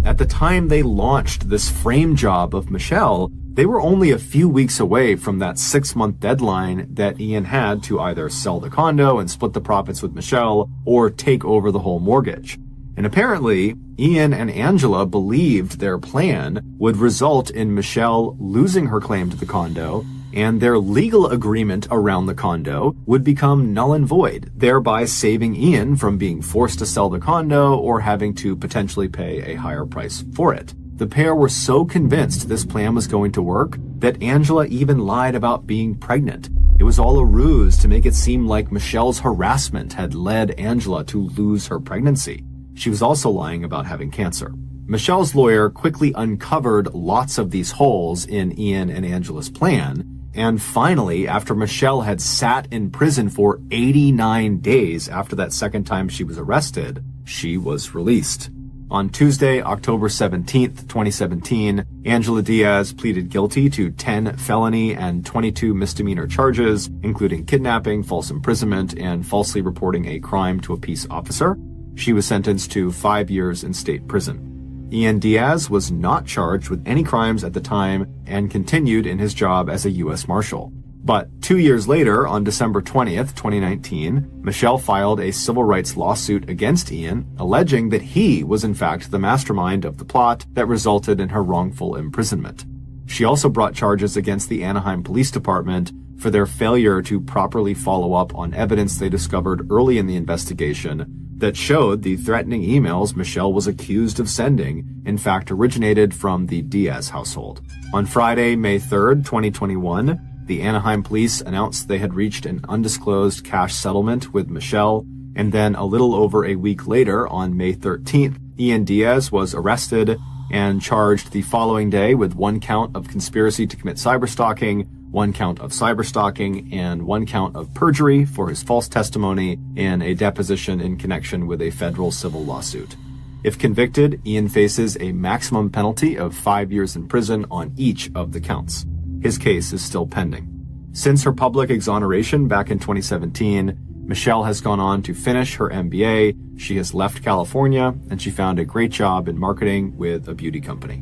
At the time they launched this frame job of Michelle, they were only a few weeks away from that 6-month deadline that Ian had to either sell the condo and split the profits with Michelle or take over the whole mortgage. And apparently, Ian and Angela believed their plan would result in Michelle losing her claim to the condo, and their legal agreement around the condo would become null and void, thereby saving Ian from being forced to sell the condo or having to potentially pay a higher price for it. The pair were so convinced this plan was going to work that Angela even lied about being pregnant. It was all a ruse to make it seem like Michelle's harassment had led Angela to lose her pregnancy. She was also lying about having cancer. Michelle's lawyer quickly uncovered lots of these holes in Ian and Angela's plan, and finally, after Michelle had sat in prison for 89 days after that second time she was arrested, she was released. On Tuesday, October 17th, 2017, Angela Diaz pleaded guilty to 10 felony and 22 misdemeanor charges, including kidnapping, false imprisonment, and falsely reporting a crime to a peace officer. She was sentenced to 5 years in state prison. Ian Diaz was not charged with any crimes at the time and continued in his job as a U.S. Marshal. But 2 years later, on December 20th, 2019, Michelle filed a civil rights lawsuit against Ian, alleging that he was in fact the mastermind of the plot that resulted in her wrongful imprisonment. She also brought charges against the Anaheim Police Department for their failure to properly follow up on evidence they discovered early in the investigation that showed the threatening emails Michelle was accused of sending in fact originated from the Diaz household. On Friday, May 3rd, 2021, the Anaheim police announced they had reached an undisclosed cash settlement with Michelle, and then a little over a week later, on May 13th, Ian Diaz was arrested and charged the following day with 1 count of conspiracy to commit cyberstalking, 1 count of cyberstalking, and 1 count of perjury for his false testimony in a deposition in connection with a federal civil lawsuit. If convicted, Ian faces a maximum penalty of 5 years in prison on each of the counts. His case is still pending. Since her public exoneration back in 2017, Michelle has gone on to finish her MBA, she has left California, and she found a great job in marketing with a beauty company.